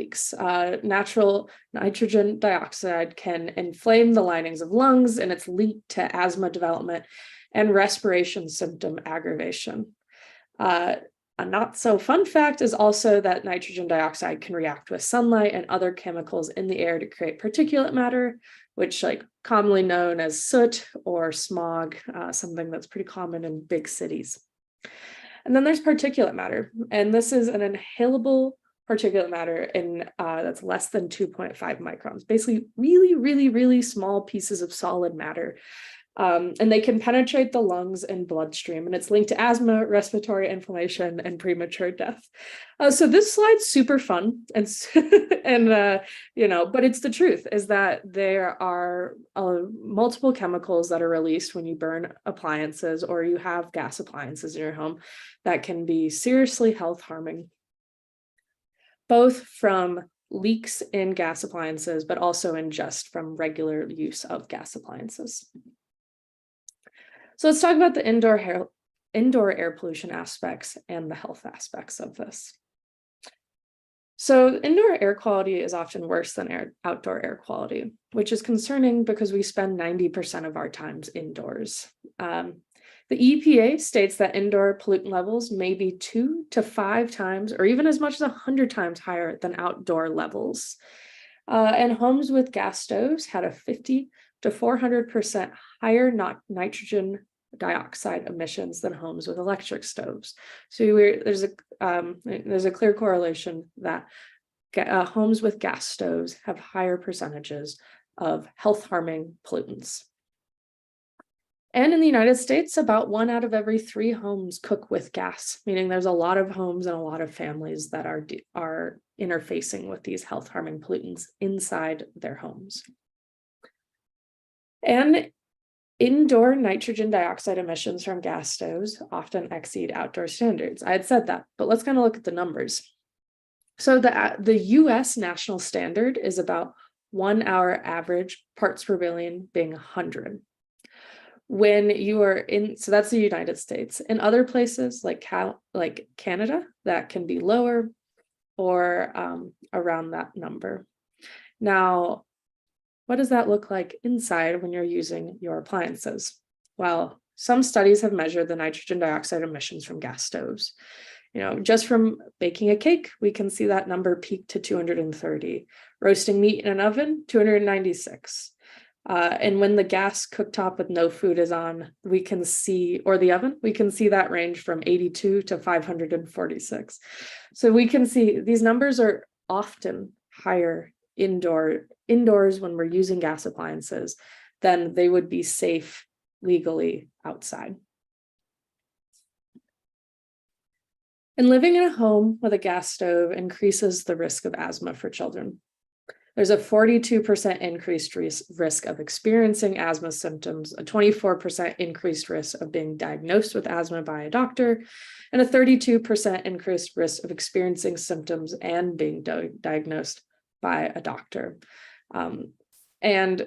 leaks. Natural nitrogen dioxide can inflame the linings of lungs, and it's linked to asthma development and respiration symptom aggravation. A not so fun fact is also that nitrogen dioxide can react with sunlight and other chemicals in the air to create particulate matter, which commonly known as soot or smog, something that's pretty common in big cities. And then there's particulate matter, and this is an inhalable particulate matter that's less than 2.5 microns, basically really, really, really small pieces of solid matter. And they can penetrate the lungs and bloodstream, and it's linked to asthma, respiratory inflammation, and premature death. So this slide's super fun, and but it's the truth is that there are multiple chemicals that are released when you burn appliances or you have gas appliances in your home that can be seriously health harming, both from leaks in gas appliances, but also in just from regular use of gas appliances. So let's talk about the indoor air pollution aspects and the health aspects of this. So indoor air quality is often worse than outdoor air quality, which is concerning because we spend 90% of our times indoors. The EPA states that indoor pollutant levels may be 2 to 5 times or even as much as 100 times higher than outdoor levels. And homes with gas stoves had a 50 to 400% higher nitrogen dioxide emissions than homes with electric stoves. So there's a clear correlation that homes with gas stoves have higher percentages of health-harming pollutants. And in the United States, about 1 out of every 3 homes cook with gas, meaning there's a lot of homes and a lot of families that are interfacing with these health-harming pollutants inside their homes. And indoor nitrogen dioxide emissions from gas stoves often exceed outdoor standards. I had said that, but let's kind of look at the numbers. So the US national standard is about 1 hour average parts per billion being 100. When you are so that's the United States. In other places like Canada, that can be lower or around that number. Now, what does that look like inside when you're using your appliances? Well, some studies have measured the nitrogen dioxide emissions from gas stoves. Just from baking a cake, we can see that number peak to 230. Roasting meat in an oven, 296. And when the gas cooktop with no food is on, we can see, or the oven, we can see that range from 82 to 546. So we can see these numbers are often higher indoors when we're using gas appliances than they would be safe legally outside. And living in a home with a gas stove increases the risk of asthma for children. There's a 42% increased risk of experiencing asthma symptoms, a 24% increased risk of being diagnosed with asthma by a doctor, and a 32% increased risk of experiencing symptoms and being diagnosed by a doctor. And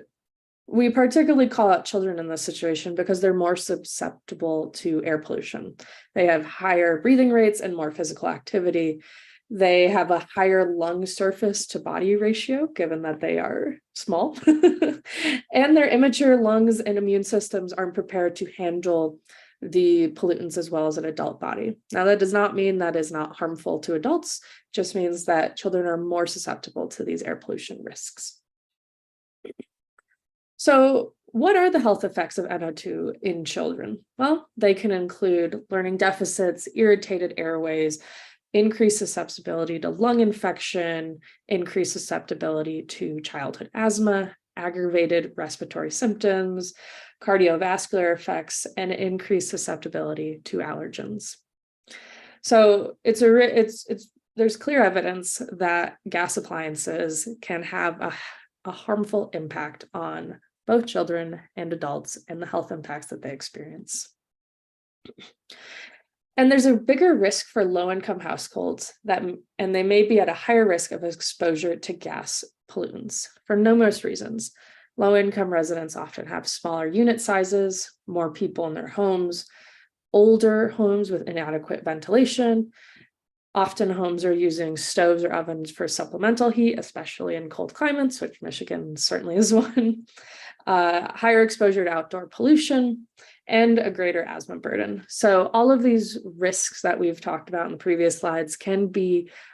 we particularly call out children in this situation because they're more susceptible to air pollution. They have higher breathing rates and more physical activity. They have a higher lung surface to body ratio, given that they are small. And their immature lungs and immune systems aren't prepared to handle the pollutants as well as an adult body. Now, that does not mean that is not harmful to adults, just means that children are more susceptible to these air pollution risks. So what are the health effects of NO2 in children? Well, they can include learning deficits, irritated airways, increased susceptibility to lung infection, increased susceptibility to childhood asthma, aggravated respiratory symptoms, cardiovascular effects, and increased susceptibility to allergens. So there's clear evidence that gas appliances can have a harmful impact on both children and adults and the health impacts that they experience. And there's a bigger risk for low-income households and they may be at a higher risk of exposure to gas pollutants for numerous reasons. Low-income residents often have smaller unit sizes, more people in their homes, older homes with inadequate ventilation, Often homes are using stoves or ovens for supplemental heat, especially in cold climates, which Michigan certainly is one. Higher exposure to outdoor pollution, and a greater asthma burden. So all of these risks that we've talked about in the previous slides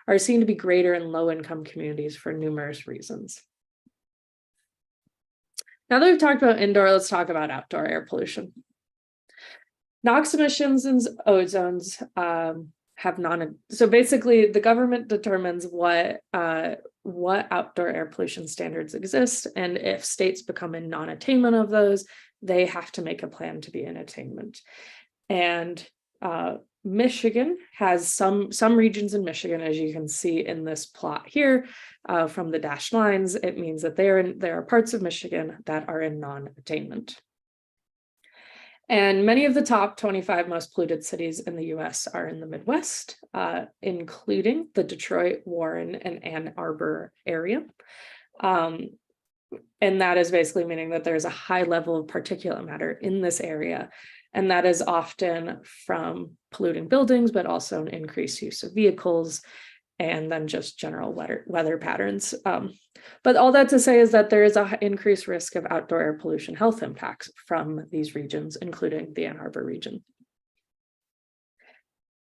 are seen to be greater in low-income communities for numerous reasons. Now that we've talked about indoor, let's talk about outdoor air pollution. NOx emissions and ozones so basically the government determines what outdoor air pollution standards exist, and if states become in non-attainment of those, they have to make a plan to be in attainment. And Michigan has some regions in Michigan, as you can see in this plot here, from the dashed lines. It means that there are parts of Michigan that are in non-attainment. And many of the top 25 most polluted cities in the US are in the Midwest, including the Detroit, Warren, and Ann Arbor area. And that is basically meaning that there's a high level of particulate matter in this area. And that is often from polluting buildings, but also an increased use of vehicles, and then just general weather patterns. But all that to say is that there is an increased risk of outdoor air pollution health impacts from these regions, including the Ann Arbor region.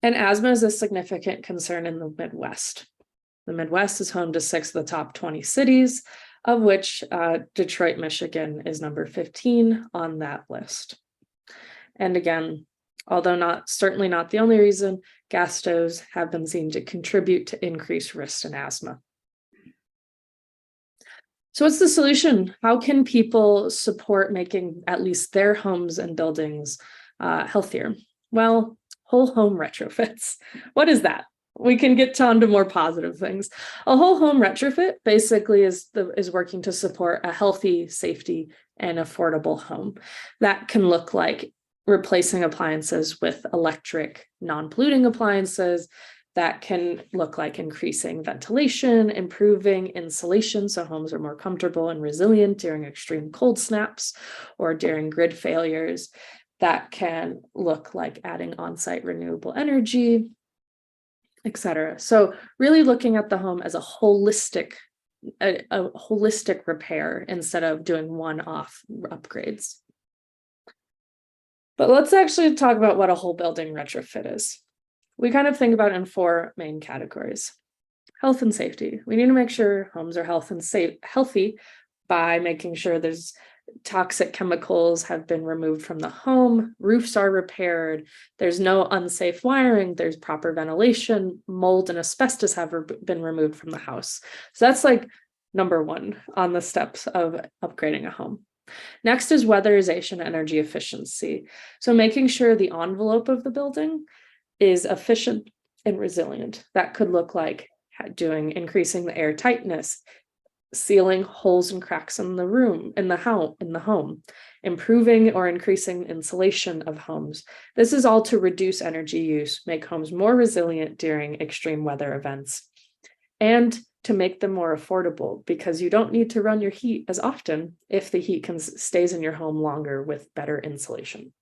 And asthma is a significant concern in the Midwest. The Midwest is home to 6 of the top 20 cities, of which Detroit, Michigan is number 15 on that list. And again, although certainly not the only reason, gas stoves have been seen to contribute to increased risk in asthma. So what's the solution? How can people support making at least their homes and buildings healthier? Well, whole home retrofits. What is that? We can get on to more positive things. A whole home retrofit basically is working to support a healthy, safety, and affordable home. That can look like replacing appliances with electric, non-polluting appliances. That can look like increasing ventilation, improving insulation so homes are more comfortable and resilient during extreme cold snaps or during grid failures. That can look like adding on-site renewable energy, etc. So really looking at the home as a holistic repair instead of doing one-off upgrades. But let's actually talk about what a whole building retrofit is. We kind of think about it in 4 main categories. Health and safety. We need to make sure homes are healthy by making sure there's toxic chemicals have been removed from the home, roofs are repaired, there's no unsafe wiring, there's proper ventilation, mold and asbestos have been removed from the house. So that's like number 1 on the steps of upgrading a home. Next is weatherization, energy efficiency. So making sure the envelope of the building is efficient and resilient. That could look like increasing the air tightness, sealing holes and cracks in the home, improving or increasing insulation of homes. This is all to reduce energy use, make homes more resilient during extreme weather events, and to make them more affordable, because you don't need to run your heat as often if the heat stays in your home longer with better insulation.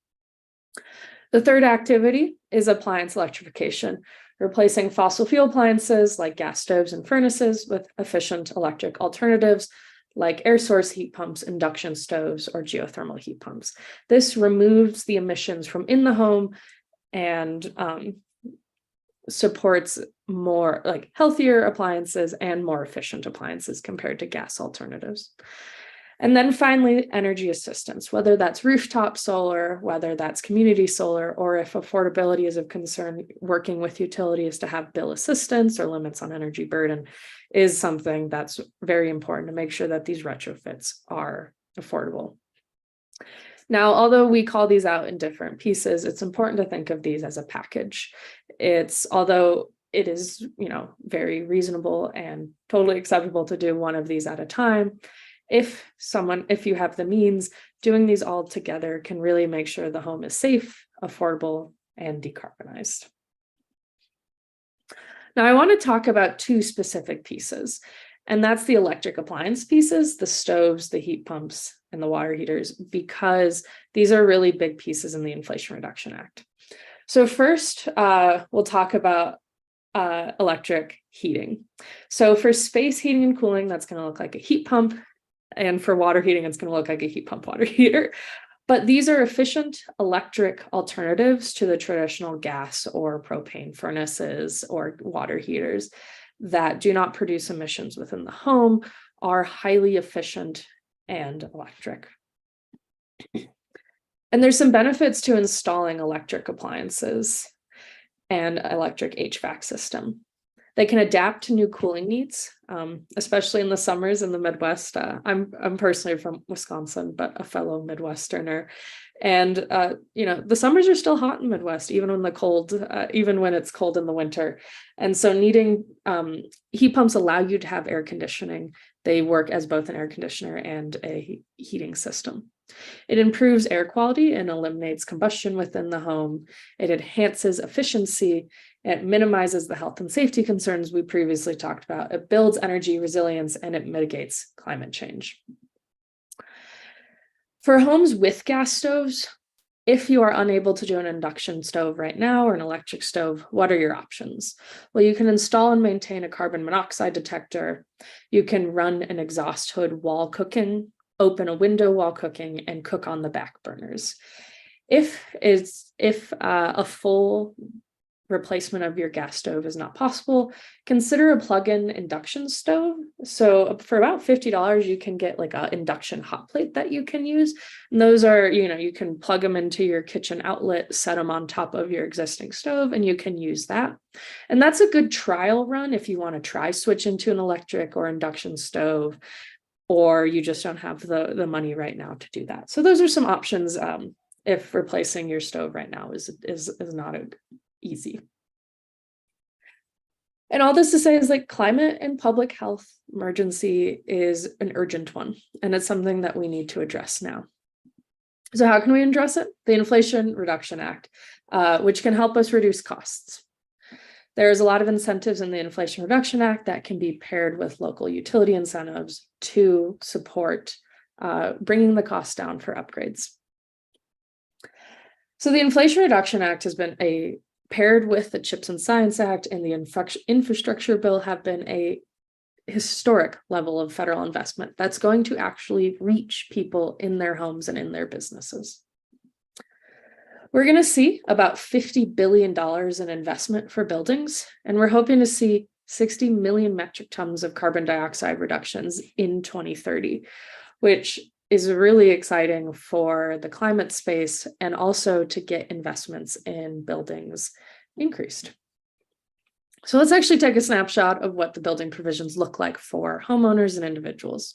The third activity is appliance electrification, replacing fossil fuel appliances like gas stoves and furnaces with efficient electric alternatives like air source heat pumps, induction stoves, or geothermal heat pumps. This removes the emissions from in the home and supports more like healthier appliances and more efficient appliances compared to gas alternatives. And then finally, energy assistance, whether that's rooftop solar, whether that's community solar, or if affordability is of concern, working with utilities to have bill assistance or limits on energy burden is something that's very important to make sure that these retrofits are affordable. Now, although we call these out in different pieces, it's important to think of these as a package. Although it is, very reasonable and totally acceptable to do one of these at a time, if you have the means, doing these all together can really make sure the home is safe, affordable, and decarbonized. Now, I want to talk about 2 specific pieces, and that's the electric appliance pieces, the stoves, the heat pumps, and the water heaters, because these are really big pieces in the Inflation Reduction Act. So first, we'll talk about electric heating. So for space heating and cooling, that's going to look like a heat pump. And for water heating, it's going to look like a heat pump water heater. But these are efficient electric alternatives to the traditional gas or propane furnaces or water heaters that do not produce emissions within the home, are highly efficient and electric. And there's some benefits to installing electric appliances and electric HVAC system. They can adapt to new cooling needs, especially in the summers in the Midwest. I'm personally from Wisconsin, but a fellow Midwesterner. And the summers are still hot in the Midwest, even when it's cold in the winter. And so needing heat pumps allow you to have air conditioning. They work as both an air conditioner and a heating system. It improves air quality and eliminates combustion within the home. It enhances efficiency. It minimizes the health and safety concerns we previously talked about. It builds energy resilience, and it mitigates climate change. For homes with gas stoves, if you are unable to do an induction stove right now or an electric stove, what are your options? Well, you can install and maintain a carbon monoxide detector. You can run an exhaust hood while cooking, open a window while cooking, and cook on the back burners. If a full replacement of your gas stove is not possible, consider a plug-in induction stove. So for about $50, you can get like an induction hot plate that you can use. And those are, you can plug them into your kitchen outlet, set them on top of your existing stove, and you can use that. And that's a good trial run if you want to try switch into an electric or induction stove, or you just don't have the money right now to do that. So those are some options if replacing your stove right now is not easy. And all this to say is like climate and public health emergency is an urgent one, and it's something that we need to address now. So how can we address it? The Inflation Reduction Act, which can help us reduce costs. There's a lot of incentives in the Inflation Reduction Act that can be paired with local utility incentives to support bringing the cost down for upgrades. So the Inflation Reduction Act has been paired with the CHIPS and Science Act and the infrastructure bill have been a historic level of federal investment that's going to actually reach people in their homes and in their businesses. We're going to see about $50 billion in investment for buildings, and we're hoping to see 60 million metric tons of carbon dioxide reductions in 2030, which is really exciting for the climate space and also to get investments in buildings increased. So let's actually take a snapshot of what the building provisions look like for homeowners and individuals.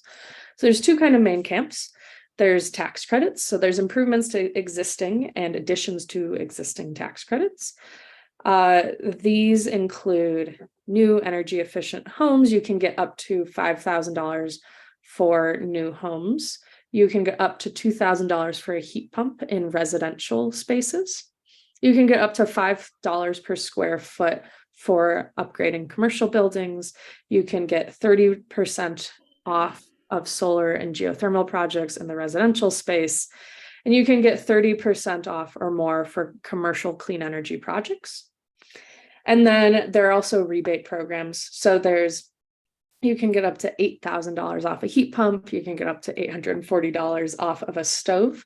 So there's two kind of main camps. There's tax credits. So there's improvements to existing and additions to existing tax credits. These include new energy efficient homes. You can get up to $5,000 for new homes. You can get up to $2,000 for a heat pump in residential spaces. You can get up to $5 per square foot for upgrading commercial buildings. You can get 30% off of solar and geothermal projects in the residential space. And you can get 30% off or more for commercial clean energy projects. And then there are also rebate programs. So you can get up to $8,000 off a heat pump. You can get up to $840 off of a stove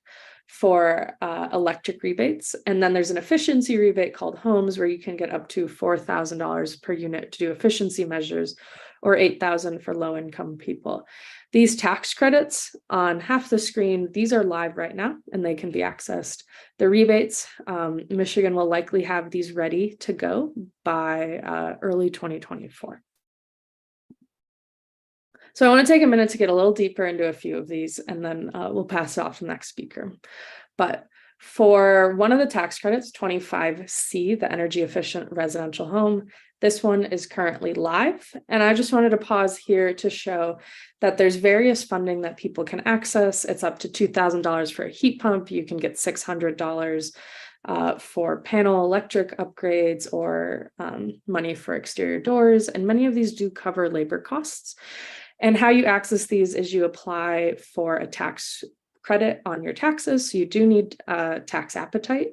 for electric rebates. And then there's an efficiency rebate called Homes, where you can get up to $4,000 per unit to do efficiency measures, or $8,000 for low-income people. These tax credits on half the screen, these are live right now, and they can be accessed. The rebates, Michigan will likely have these ready to go by early 2024. So I want to take a minute to get a little deeper into a few of these, and then we'll pass it off to the next speaker. But for one of the tax credits, 25C, the energy efficient residential home, this one is currently live. And I just wanted to pause here to show that there's various funding that people can access. It's up to $2,000 for a heat pump. You can get $600 for panel electric upgrades, or money for exterior doors. And many of these do cover labor costs. And how you access these is you apply for a tax credit on your taxes. So you do need tax appetite.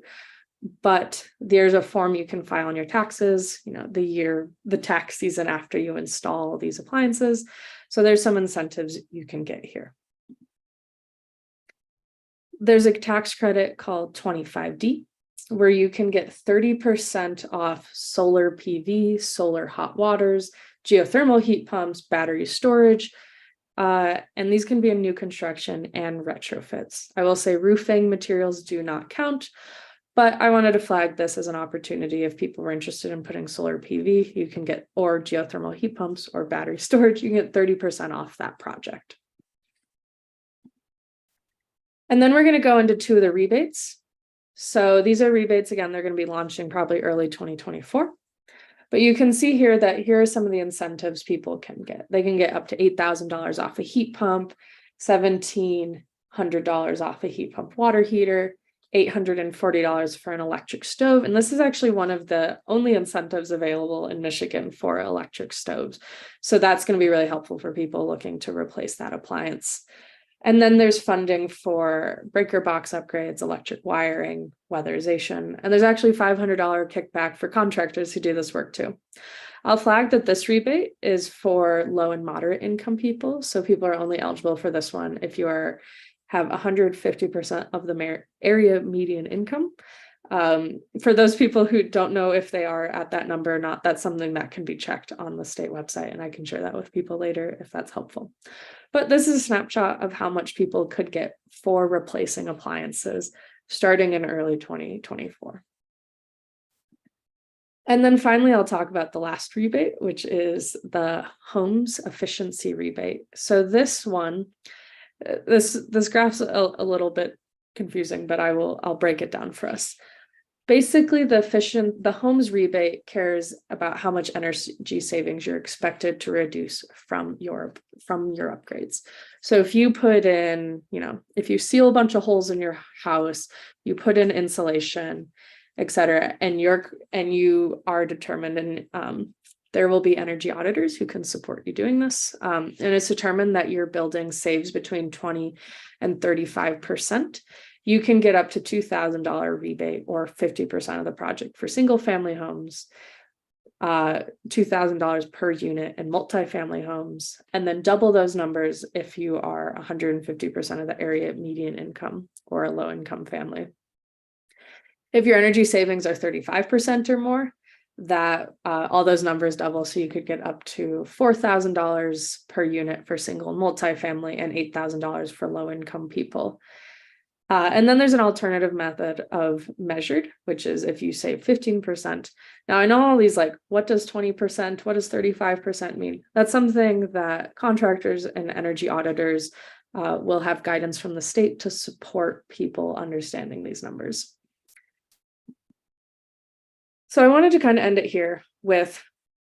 but there's a form you can file on your taxes, the tax season after you install these appliances. So there's some incentives you can get here. There's a tax credit called 25D, where you can get 30% off solar PV, solar hot waters, geothermal heat pumps, battery storage, and these can be in new construction and retrofits. I will say roofing materials do not count, but I wanted to flag this as an opportunity. If people were interested in putting solar PV, you can get, or geothermal heat pumps or battery storage, you can get 30% off that project. And then we're going to go into two of the rebates. So these are rebates, again, they're going to be launching probably early 2024. But you can see here that here are some of the incentives people can get. They can get up to $8,000 off a heat pump, $1,700 off a heat pump water heater, $840 for an electric stove. And this is actually one of the only incentives available in Michigan for electric stoves. So that's going to be really helpful for people looking to replace that appliance. And then there's funding for breaker box upgrades, electric wiring, weatherization, and there's actually $500 kickback for contractors who do this work too. I'll flag that this rebate is for low and moderate income people. So people are only eligible for this one if you have 150% of the area median income. For those people who don't know if they are at that number or not, that's something that can be checked on the state website, and I can share that with people later if that's helpful. But this is a snapshot of how much people could get for replacing appliances starting in early 2024. And then finally, I'll talk about the last rebate, which is the homes efficiency rebate. So this one, this graph's a little bit confusing, but I'll break it down for us. Basically, the homes rebate cares about how much energy savings you're expected to reduce from your upgrades. So if you put in, if you seal a bunch of holes in your house, you put in insulation, etc., and you are determined, and there will be energy auditors who can support you doing this. And it's determined that your building saves between 20 and 35%. You can get up to $2,000 rebate or 50% of the project for single family homes, $2,000 per unit in multifamily homes, and then double those numbers if you are 150% of the area median income or a low income family. If your energy savings are 35% or more, that all those numbers double, so you could get up to $4,000 per unit for single and multifamily and $8,000 for low income people. And then there's an alternative method of measured, which is if you save 15%. Now I know all these, like, what does 20%, what does 35% mean? That's something that contractors and energy auditors will have guidance from the state to support people understanding these numbers. So I wanted to kind of end it here with,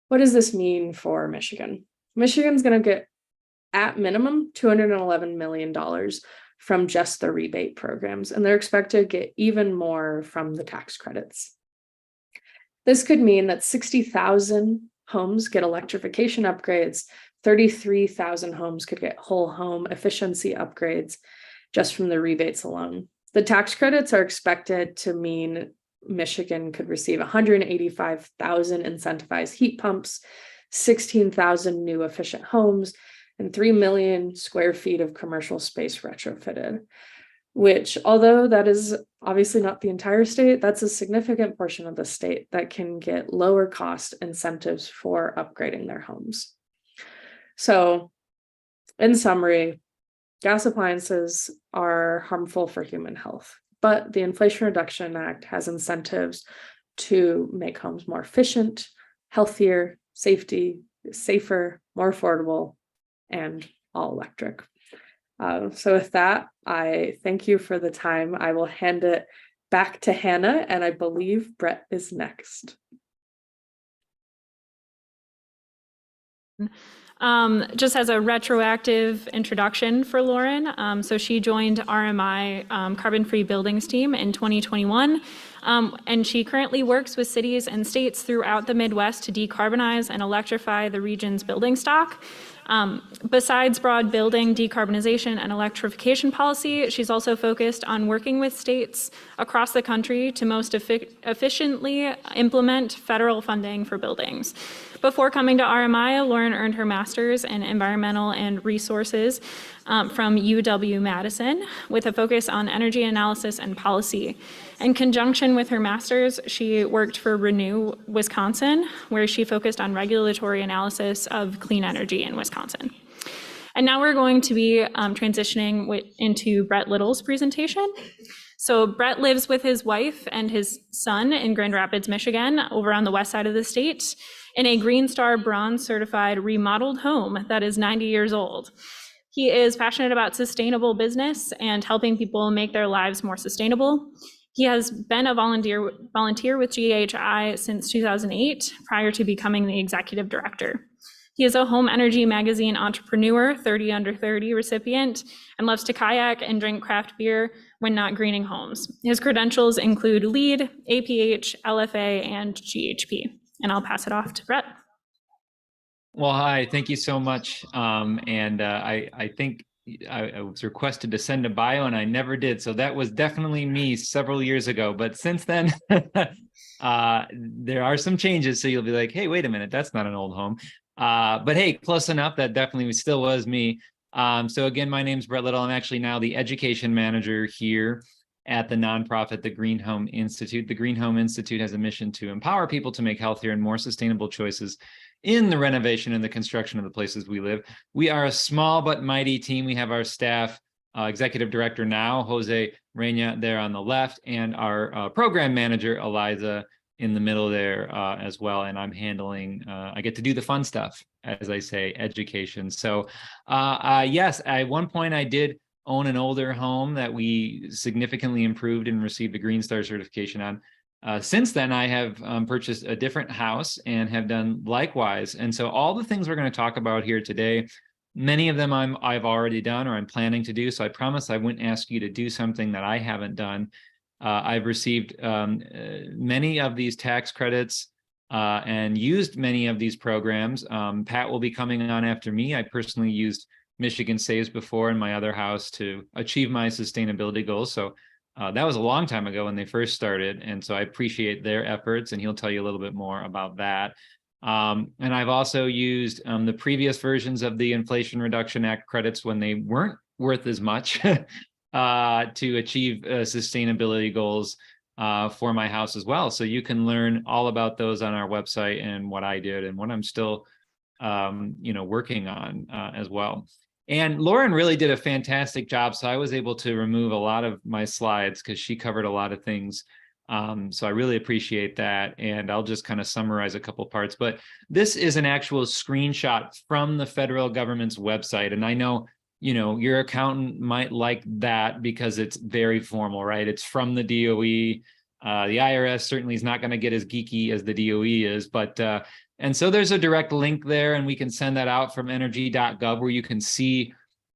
what does this mean for Michigan? Michigan's going to get, at minimum, $211 million from just the rebate programs, and they're expected to get even more from the tax credits. This could mean that 60,000 homes get electrification upgrades, 33,000 homes could get whole home efficiency upgrades just from the rebates alone. The tax credits are expected to mean Michigan could receive 185,000 incentivized heat pumps, 16,000 new efficient homes, and 3 million square feet of commercial space retrofitted, which, although that is obviously not the entire state, that's a significant portion of the state that can get lower cost incentives for upgrading their homes. So, in summary, gas appliances are harmful for human health, but the Inflation Reduction Act has incentives to make homes more efficient, healthier, safer, more affordable, and all electric. So with that, I thank you for the time. I will hand it back to Hannah, and I believe Brett is next. Just as a retroactive introduction for Lauren, so she joined RMI Carbon Free Buildings team in 2021. And she currently works with cities and states throughout the Midwest to decarbonize and electrify the region's building stock. Besides broad building, decarbonization, and electrification policy, she's also focused on working with states across the country to most efficiently implement federal funding for buildings. Before coming to RMI, Lauren earned her master's in environmental and resources from UW-Madison with a focus on energy analysis and policy. In conjunction with her master's, she worked for Renew Wisconsin, where she focused on regulatory analysis of clean energy in Wisconsin. And now we're going to be transitioning into Brett Little's presentation. So Brett lives with his wife and his son in Grand Rapids, Michigan, over on the west side of the state, in a Green Star Bronze certified remodeled home that is 90 years old. He is passionate about sustainable business and helping people make their lives more sustainable. He has been a volunteer with GHI since 2008, prior to becoming the executive director. He is a Home Energy Magazine Entrepreneur 30 Under 30 recipient and loves to kayak and drink craft beer when not greening homes. His credentials include LEED, APH, LFA, and GHP. And I'll pass it off to Brett. Well, hi, thank you so much. I think I was requested to send a bio and I never did. So that was definitely me several years ago. But since then, there are some changes. So you'll be like, hey, wait a minute, that's not an old home. But hey, close enough. That definitely still was me. So again, my name's Brett Little. I'm actually now the education manager here at the nonprofit, the Green Home Institute. The Green Home Institute has a mission to empower people to make healthier and more sustainable choices in the renovation and the construction of the places we live. We are a small but mighty team. We have our staff, executive director now, Jose Reina, there on the left, and our program manager, Eliza, in the middle there as well. And I'm handling, I get to do the fun stuff, as I say, education. So yes, at one point I did own an older home that we significantly improved and received a Green Star certification on. Since then, I have purchased a different house and have done likewise. And so all the things we're going to talk about here today, many of them I've already done or I'm planning to do. So I promise I wouldn't ask you to do something that I haven't done. I've received many of these tax credits and used many of these programs. Pat will be coming on after me. I personally used Michigan Saves before in my other house to achieve my sustainability goals. So that was a long time ago when they first started. And so I appreciate their efforts, and he'll tell you a little bit more about that. And I've also used the previous versions of the Inflation Reduction Act credits when they weren't worth as much to achieve sustainability goals for my house as well. So you can learn all about those on our website and what I did and what I'm still working on as well. And Lauren really did a fantastic job. So I was able to remove a lot of my slides because she covered a lot of things. So I really appreciate that. And I'll just kind of summarize a couple parts. But this is an actual screenshot from the federal government's website. And I know, your accountant might like that because it's very formal, right? It's from the DOE. The IRS certainly is not going to get as geeky as the DOE is, but and so there's a direct link there, and we can send that out from energy.gov where you can see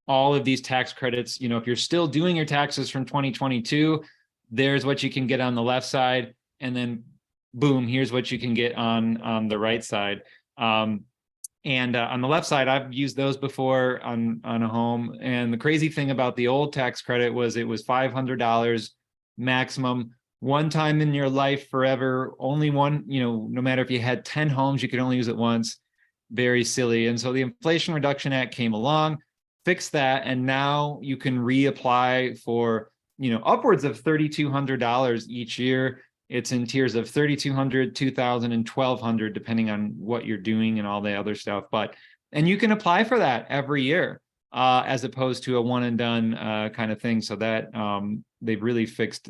all of these tax credits. If you're still doing your taxes from 2022, there's what you can get on the left side, and then boom, here's what you can get on the right side. And on the left side, I've used those before on a home. And the crazy thing about the old tax credit was it was $500 maximum. One time in your life forever, only one, no matter if you had 10 homes, you could only use it once. Very silly. And so the Inflation Reduction Act came along, fixed that, and now you can reapply for, upwards of $3,200 each year. It's in tiers of $3,200, $2,000, and $1,200, depending on what you're doing and all the other stuff. And you can apply for that every year, as opposed to a one and done kind of thing. So that they've really fixed,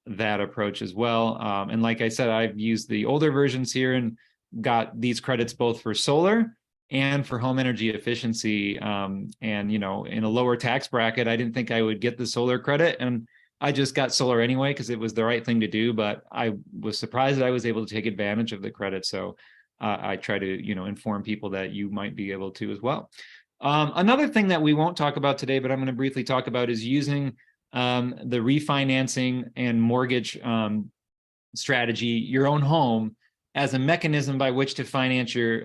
that approach as well. And like I said, I've used the older versions here and got these credits both for solar and for home energy efficiency. And, in a lower tax bracket, I didn't think I would get the solar credit. And I just got solar anyway, because it was the right thing to do. But I was surprised that I was able to take advantage of the credit. So I try to, inform people that you might be able to as well. Another thing that we won't talk about today, but I'm going to briefly talk about, is using the refinancing and mortgage strategy, your own home, as a mechanism by which to finance your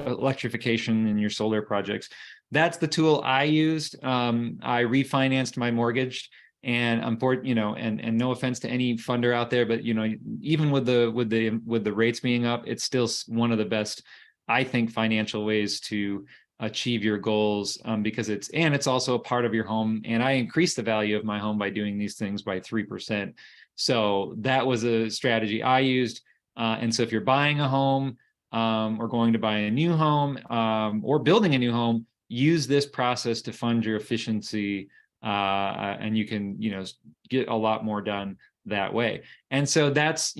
electrification and your solar projects. That's the tool I used. I refinanced my mortgage, and I'm for, and no offense to any funder out there, but even with the rates being up, it's still one of the best, I think, financial ways to achieve your goals, because it's also a part of your home. And I increased the value of my home by doing these things by 3%. So that was a strategy I used. And so if you're buying a home, or going to buy a new home, or building a new home, use this process to fund your efficiency, and you can, get a lot more done that way. And so that's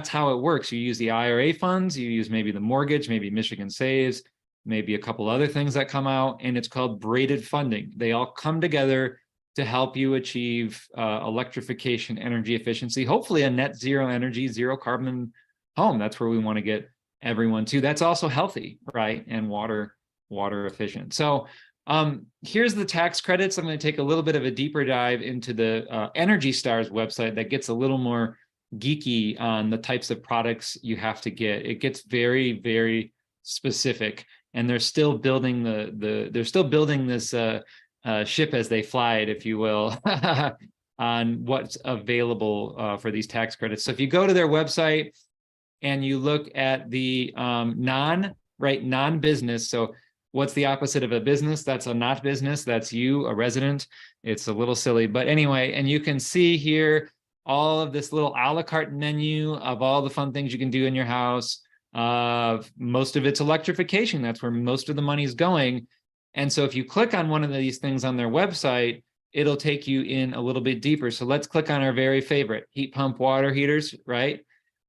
how it works. You use the IRA funds, you use maybe the mortgage, maybe Michigan Saves, maybe a couple other things that come out, and it's called braided funding. They all come together to help you achieve electrification, energy efficiency, hopefully a net zero energy, zero carbon home. That's where we want to get everyone to. That's also healthy, right? And water efficient. So here's the tax credits. I'm going to take a little bit of a deeper dive into the Energy Stars website that gets a little more geeky on the types of products you have to get. It gets very, very specific, and they're still building this ship as they fly it, if you will, on what's available for these tax credits. So if you go to their website and you look at the non-business, so what's the opposite of a business? That's a not business. That's you, a resident. It's a little silly, but anyway, and you can see here all of this little a la carte menu of all the fun things you can do in your house. Most of it's electrification. That's where most of the money is going. And so if you click on one of these things on their website, it'll take you in a little bit deeper. So let's click on our very favorite heat pump water heaters, right?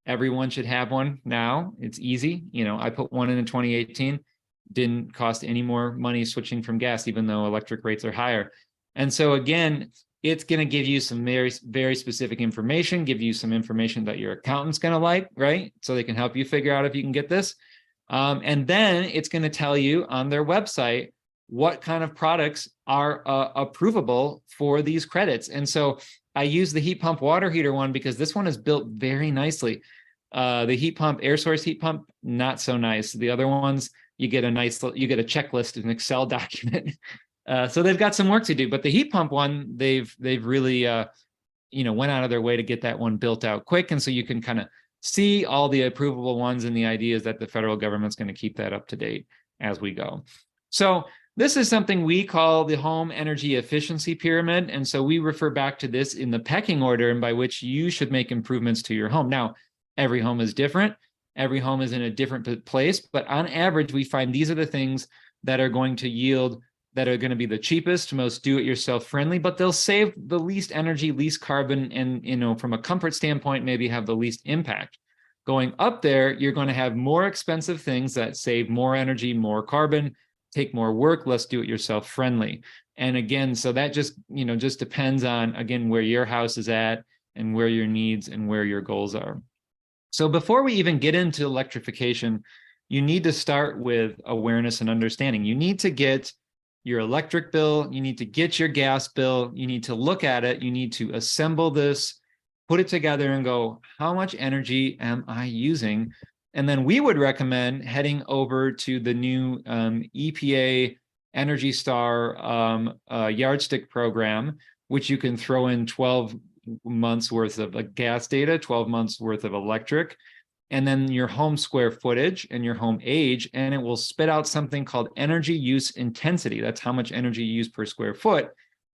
Everyone should have one now. It's easy. I put one in 2018. Didn't cost any more money switching from gas, even though electric rates are higher. And so again, it's going to give you some very, very specific information, give you some information that your accountant's going to like, right? So they can help you figure out if you can get this. And then it's going to tell you on their website what kind of products are approvable for these credits. And so I use the heat pump water heater one because this one is built very nicely. The heat pump, air source heat pump, not so nice. The other ones, you get a checklist, an Excel document. So they've got some work to do, but the heat pump one, they've really, went out of their way to get that one built out quick. And so you can kind of see all the approvable ones, and the idea is that the federal government's going to keep that up to date as we go. So this is something we call the home energy efficiency pyramid. And so we refer back to this in the pecking order and by which you should make improvements to your home. Now, every home is different. Every home is in a different place, but on average, we find these are the things that are going to yield, that are going to be the cheapest, most do-it-yourself friendly, but they'll save the least energy, least carbon, and from a comfort standpoint, maybe have the least impact. Going up there, you're going to have more expensive things that save more energy, more carbon, take more work, less do-it-yourself friendly. And again, so that just depends on, again, where your house is at and where your needs and where your goals are. So before we even get into electrification, you need to start with awareness and understanding. You need to get your electric bill, you need to get your gas bill, you need to look at it, you need to assemble this, put it together and go, how much energy am I using? And then we would recommend heading over to the new EPA Energy Star yardstick program, which you can throw in 12 months worth of gas data, 12 months worth of electric, and then your home square footage and your home age, and it will spit out something called energy use intensity. That's how much energy you use per square foot.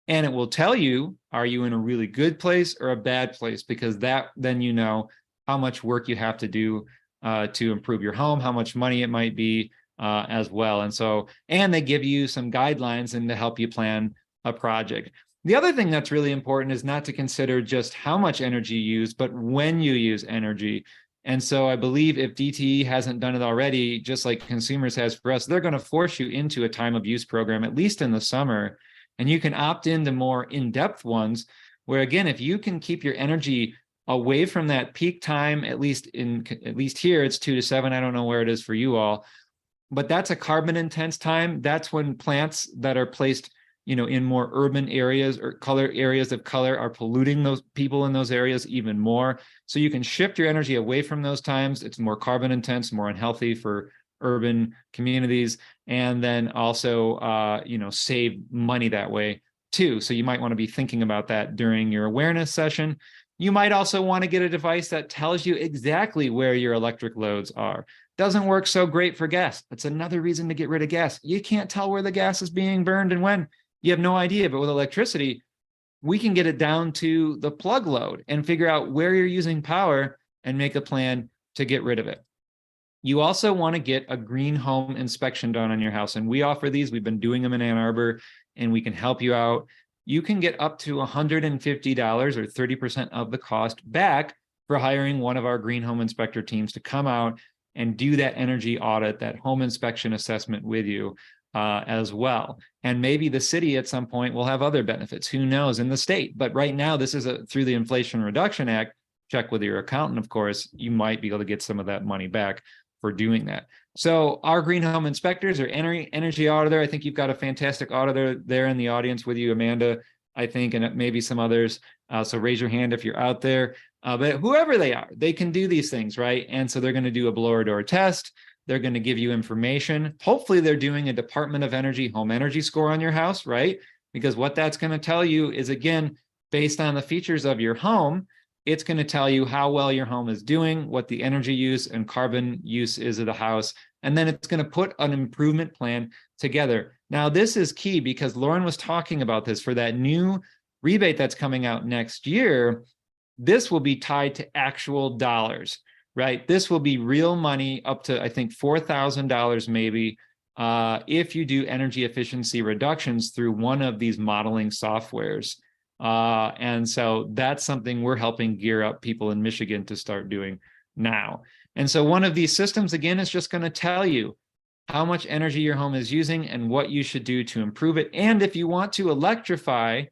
And it will tell you, are you in a really good place or a bad place? Because then you know how much work you have to do to improve your home, how much money it might be as well. And they give you some guidelines and to help you plan a project. The other thing that's really important is not to consider just how much energy you use, but when you use energy. And so I believe if DTE hasn't done it already, just like consumers has for us, they're going to force you into a time of use program, at least in the summer. And you can opt into more in-depth ones where, again, if you can keep your energy away from that peak time, at least here, it's 2 to 7. I don't know where it is for you all, but that's a carbon intense time. That's when plants that are placed in more urban areas or areas of color are polluting those people in those areas even more. So you can shift your energy away from those times. It's more carbon intense, more unhealthy for urban communities, and then also, save money that way too. So you might want to be thinking about that during your awareness session. You might also want to get a device that tells you exactly where your electric loads are. Doesn't work so great for gas. That's another reason to get rid of gas. You can't tell where the gas is being burned and when. You have no idea. But with electricity, we can get it down to the plug load and figure out where you're using power and make a plan to get rid of it. You also want to get a green home inspection done on your house. And we offer these. We've been doing them in Ann Arbor, and we can help you out. You can get up to $150 or 30% of the cost back for hiring one of our green home inspector teams to come out and do that energy audit, that home inspection assessment with you as well. And maybe the city at some point will have other benefits. Who knows, in the state. But right now, this is through the Inflation Reduction Act. Check with your accountant, of course. You might be able to get some of that money back for doing that. So our green home inspectors or energy auditor, I think you've got a fantastic auditor there in the audience with you, Amanda, I think, and maybe some others. So raise your hand if you're out there. But whoever they are, they can do these things, right? And so they're going to do a blower door test. They're going to give you information. Hopefully they're doing a Department of Energy home energy score on your house, right? Because what that's going to tell you is, again, based on the features of your home, it's going to tell you how well your home is doing, what the energy use and carbon use is of the house. And then it's going to put an improvement plan together. Now, this is key because Lauren was talking about this for that new rebate that's coming out next year. This will be tied to actual dollars, right? This will be real money up to, I think, $4,000 maybe if you do energy efficiency reductions through one of these modeling softwares. And so that's something we're helping gear up people in Michigan to start doing now. And so one of these systems, again, is just going to tell you how much energy your home is using and what you should do to improve it. And if you want to electrify,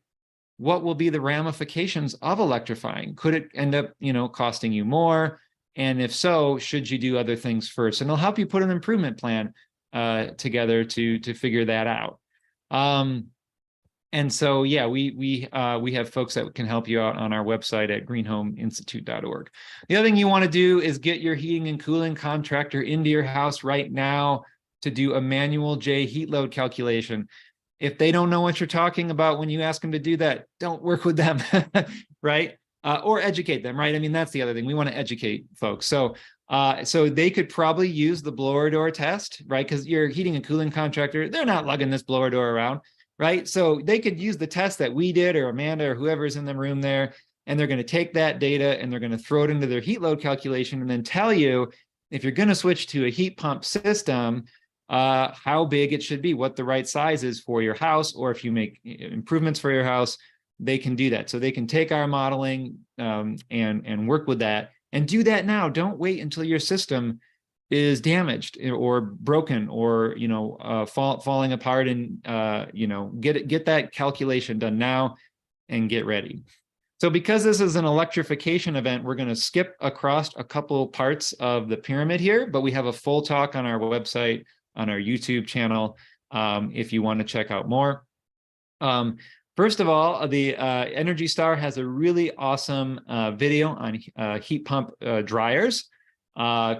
what will be the ramifications of electrifying? Could it end up, costing you more? And if so, should you do other things first? And it'll help you put an improvement plan together to figure that out. And so, yeah, we have folks that can help you out on our website at greenhomeinstitute.org. The other thing you want to do is get your heating and cooling contractor into your house right now to do a manual J heat load calculation. If they don't know what you're talking about when you ask them to do that, don't work with them, right? Or educate them, right? I mean, that's the other thing. We want to educate folks. So they could probably use the blower door test, right? Because your heating and cooling contractor, they're not lugging this blower door around, right? So they could use the test that we did, or Amanda, or whoever's in the room there, and they're going to take that data and they're going to throw it into their heat load calculation and then tell you if you're going to switch to a heat pump system, how big it should be, what the right size is for your house, or if you make improvements for your house, they can do that. So they can take our modeling and work with that and do that now. Don't wait until your system is damaged or broken or falling apart, and get that calculation done now and get ready. So because this is an electrification event, we're going to skip across a couple parts of the pyramid here, but we have a full talk on our website, on our YouTube channel, if you want to check out more. First of all, the Energy Star has a really awesome video on heat pump dryers,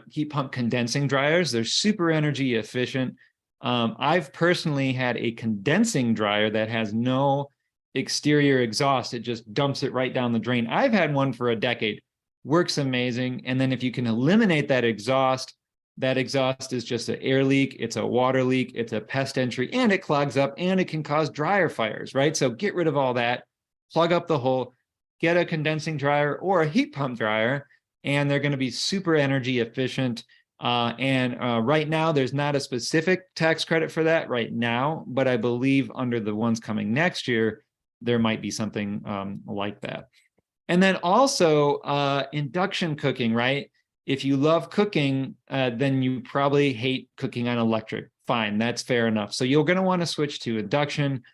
heat pump condensing dryers. They're super energy efficient. I've personally had a condensing dryer that has no exterior exhaust. It just dumps it right down the drain. I've had one for a decade. Works amazing. And then if you can eliminate that exhaust is just an air leak, it's a water leak, it's a pest entry, and it clogs up, and it can cause dryer fires, right? So get rid of all that, plug up the hole, get a condensing dryer or a heat pump dryer, and they're going to be super energy efficient. Right now, there's not a specific tax credit for that right now, but I believe under the ones coming next year, there might be something like that. And then also induction cooking, right? If you love cooking, then you probably hate cooking on electric. Fine, that's fair enough. So you're going to want to switch to induction.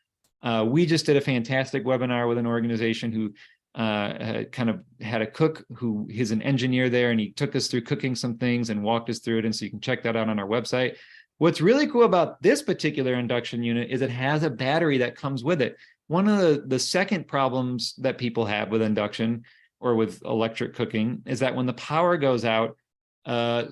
We just did a fantastic webinar with an organization who kind of had a cook who is an engineer there, and he took us through cooking some things and walked us through it. And so you can check that out on our website. What's really cool about this particular induction unit is it has a battery that comes with it. One of the second problems that people have with induction or with electric cooking is that when the power goes out,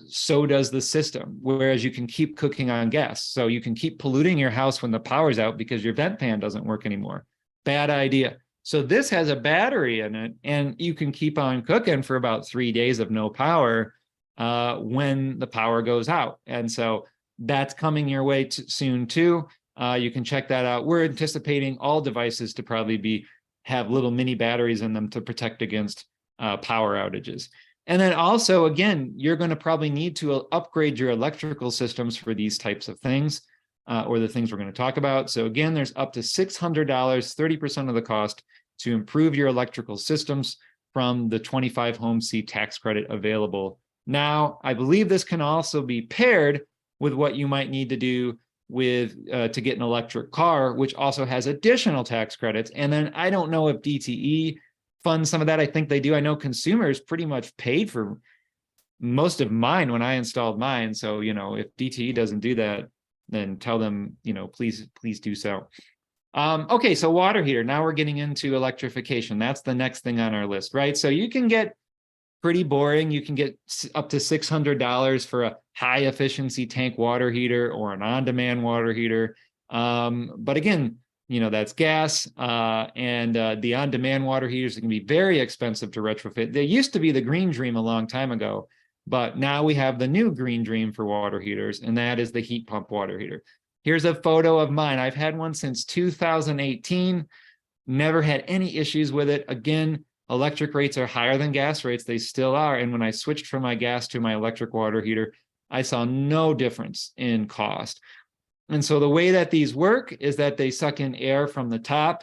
so does the system, whereas you can keep cooking on gas. So you can keep polluting your house when the power's out because your vent fan doesn't work anymore. Bad idea. So this has a battery in it, and you can keep on cooking for about 3 days of no power when the power goes out. And so that's coming your way soon too. You can check that out. We're anticipating all devices to probably have little mini batteries in them to protect against power outages. And then also, again, you're going to probably need to upgrade your electrical systems for these types of things, or the things we're going to talk about. So again, there's up to $600, 30% of the cost to improve your electrical systems from the 25 home C tax credit available. Now, I believe this can also be paired with what you might need to do with to get an electric car, which also has additional tax credits. And then I don't know if DTE funds some of that. I think they do. I know consumers pretty much paid for most of mine when I installed mine. So, if DTE doesn't do that, then tell them, please do so. Okay, so water heater. Now we're getting into electrification. That's the next thing on our list, right? So you can get pretty boring. You can get up to $600 for a high efficiency tank water heater or an on-demand water heater. But again, that's gas, and the on-demand water heaters can be very expensive to retrofit. There used to be the Green Dream a long time ago, but now we have the new Green Dream for water heaters, and that is the heat pump water heater. Here's a photo of mine. I've had one since 2018, never had any issues with it. Again, electric rates are higher than gas rates. They still are. And when I switched from my gas to my electric water heater, I saw no difference in cost. And so the way that these work is that they suck in air from the top,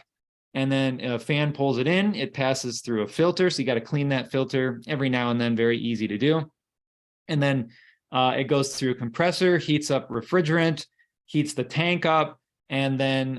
and then a fan pulls it in. It passes through a filter. So you got to clean that filter every now and then, very easy to do. And then it goes through a compressor, heats up refrigerant, heats the tank up, and then,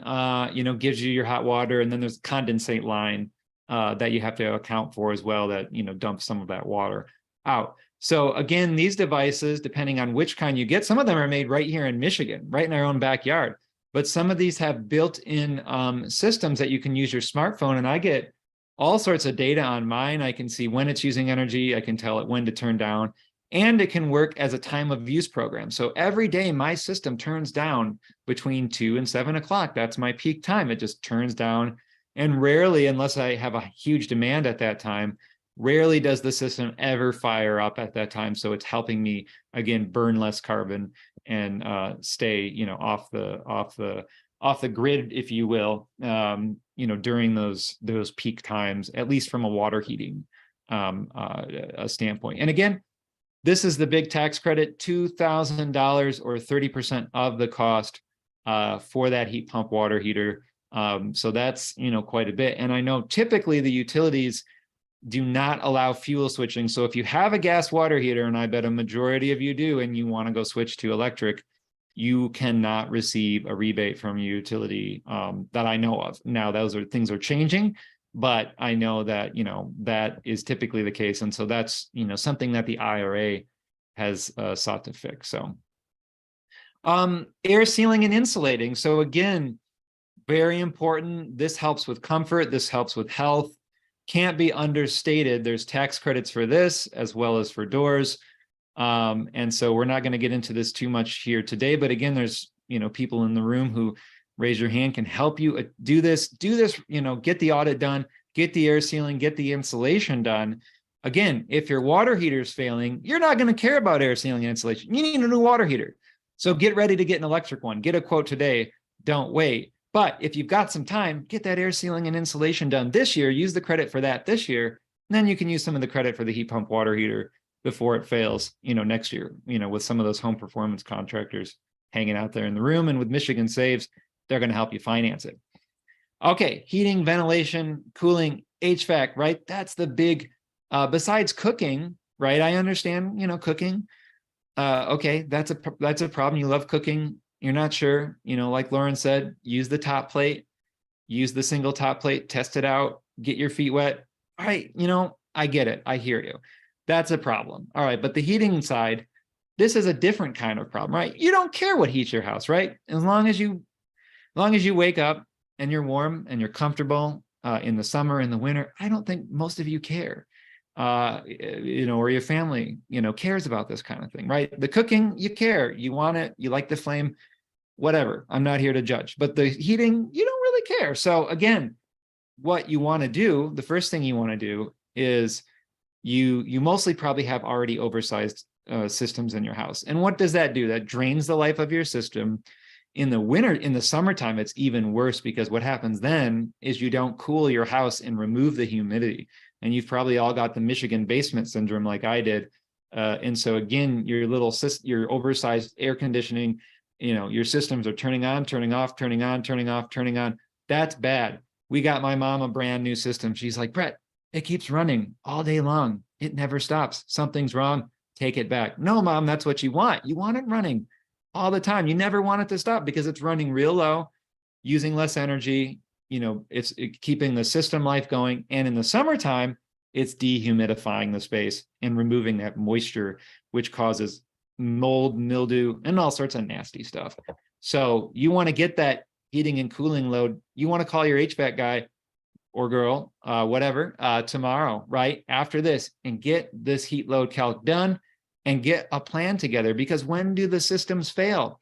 gives you your hot water. And then there's a condensate line that you have to account for as well that, dumps some of that water out. So again, these devices, depending on which kind you get, some of them are made right here in Michigan, right in our own backyard. But some of these have built-in systems that you can use your smartphone. And I get all sorts of data on mine. I can see when it's using energy. I can tell it when to turn down. And it can work as a time of use program. So every day my system turns down between 2 and 7 o'clock. That's my peak time. It just turns down. And rarely, unless I have a huge demand at that time, rarely does the system ever fire up at that time. So it's helping me, again, burn less carbon and stay, off the grid, if you will, during those peak times, at least from a water heating standpoint. And again, this is the big tax credit, $2,000 or 30% of the cost for that heat pump water heater. So that's, quite a bit. And I know typically the utilities do not allow fuel switching. So if you have a gas water heater, and I bet a majority of you do, and you want to go switch to electric, you cannot receive a rebate from your utility that I know of. Now, things are changing, but I know that, that is typically the case. And so that's, something that the IRA has sought to fix. So air sealing and insulating. So again, very important. This helps with comfort. This helps with health. Can't be understated. There's tax credits for this as well as for doors. And so we're not going to get into this too much here today. But again, there's, people in the room who raise your hand can help you do this, get the audit done, get the air sealing, get the insulation done. Again, if your water heater is failing, you're not going to care about air sealing and insulation. You need a new water heater. So get ready to get an electric one. Get a quote today. Don't wait. But if you've got some time, get that air sealing and insulation done this year, use the credit for that this year, and then you can use some of the credit for the heat pump water heater before it fails, next year, with some of those home performance contractors hanging out there in the room. And with Michigan Saves, they're going to help you finance it. Okay, heating, ventilation, cooling, HVAC, right? That's the big, besides cooking, right? I understand, cooking. Okay, that's a problem. You love cooking. You're not sure, like Lauren said, use the top plate, use the single top plate, test it out, get your feet wet. All right, I get it. I hear you. That's a problem. All right, but the heating side, This is a different kind of problem, right? You don't care what heats your house, right? As long as you wake up and you're warm and you're comfortable in the summer, in the winter, I don't think most of you care, or your family, cares about this kind of thing, right? The cooking, you care, you want it, you like the flame, whatever. I'm not here to judge, but the heating, you don't really care. So again, what you want to do, the first thing you want to do is you mostly probably have already oversized systems in your house. And what does that do? That drains the life of your system. In the summertime, it's even worse, because what happens then is you don't cool your house and remove the humidity. And you've probably all got the Michigan basement syndrome like I did. And so again, your oversized air conditioning, your systems are turning on, turning off, turning on, turning off, turning on. That's bad. We got my mom a brand new system. She's like, Brett, it keeps running all day long. It never stops. Something's wrong. Take it back. No, Mom, that's what you want. You want it running all the time. You never want it to stop because it's running real low, using less energy. It's keeping the system life going. And in the summertime, it's dehumidifying the space and removing that moisture, which causes mold, mildew, and all sorts of nasty stuff. So you want to get that heating and cooling load. You want to call your HVAC guy or girl, whatever, tomorrow, right after this, and get this heat load calc done and get a plan together. Because when do the systems fail?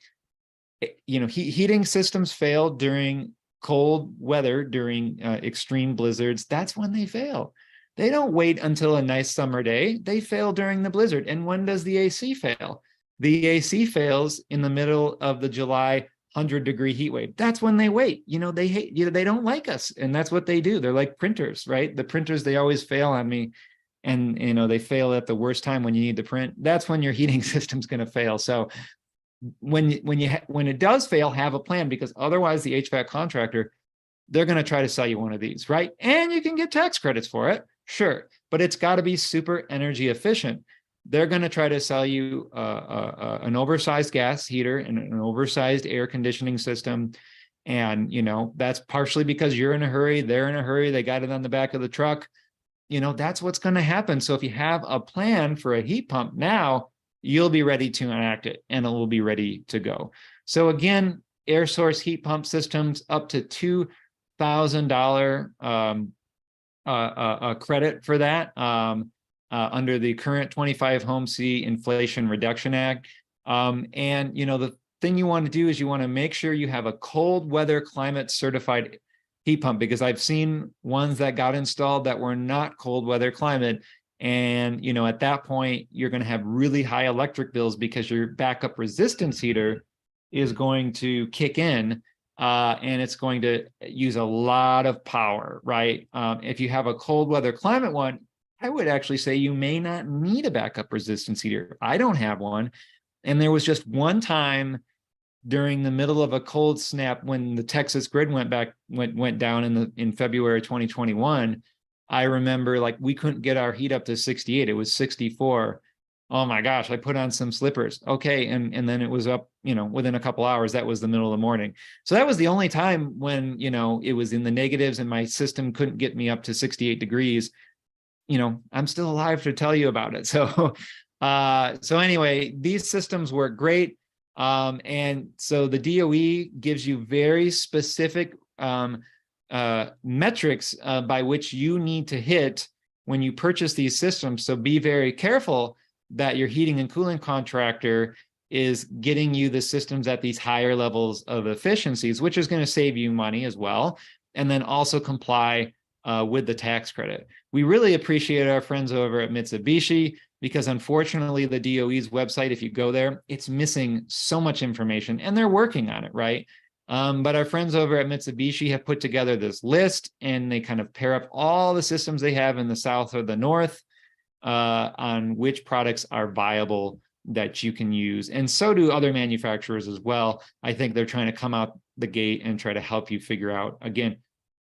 Heating systems fail during cold weather, during extreme blizzards. That's when they fail. They don't wait until a nice summer day. They fail during the blizzard. And when does the AC fail? The AC fails in the middle of the July 100-degree heat wave. That's when they wait. They hate, they don't like us. And that's what they do. They're like printers, right? The printers, they always fail on me. And, they fail at the worst time when you need to print. That's when your heating system's going to fail. So when it does fail, have a plan, because otherwise the HVAC contractor, they're going to try to sell you one of these, right? And you can get tax credits for it. Sure. But it's got to be super energy efficient. They're going to try to sell you an oversized gas heater and an oversized air conditioning system. And, that's partially because you're in a hurry. They're in a hurry. They got it on the back of the truck. That's what's going to happen. So if you have a plan for a heat pump now, you'll be ready to enact it and it will be ready to go. So again, air source heat pump systems up to $2,000 credit for that. Under the current 25 Home C Inflation Reduction Act. And, the thing you want to do is you want to make sure you have a cold weather climate certified heat pump, because I've seen ones that got installed that were not cold weather climate. And, at that point, you're going to have really high electric bills because your backup resistance heater is going to kick in. And it's going to use a lot of power, right? If you have a cold weather climate one, I would actually say you may not need a backup resistance heater. I don't have one. And there was just one time during the middle of a cold snap when the Texas grid went down in February 2021. I remember we couldn't get our heat up to 68. It was 64. Oh my gosh, I put on some slippers. Okay. And then it was up, within a couple hours. That was the middle of the morning. So that was the only time when, it was in the negatives and my system couldn't get me up to 68 degrees. I'm still alive to tell you about it. So anyway, these systems work great. And so the DOE gives you very specific metrics by which you need to hit when you purchase these systems. So be very careful that your heating and cooling contractor is getting you the systems at these higher levels of efficiencies, which is going to save you money as well. And then also comply with the tax credit. We really appreciate our friends over at Mitsubishi, because unfortunately the DOE's website, if you go there, it's missing so much information, and they're working on it, right? But our friends over at Mitsubishi have put together this list, and they kind of pair up all the systems they have in the South or the North on which products are viable that you can use. And so do other manufacturers as well. I think they're trying to come out the gate and try to help you figure out, again,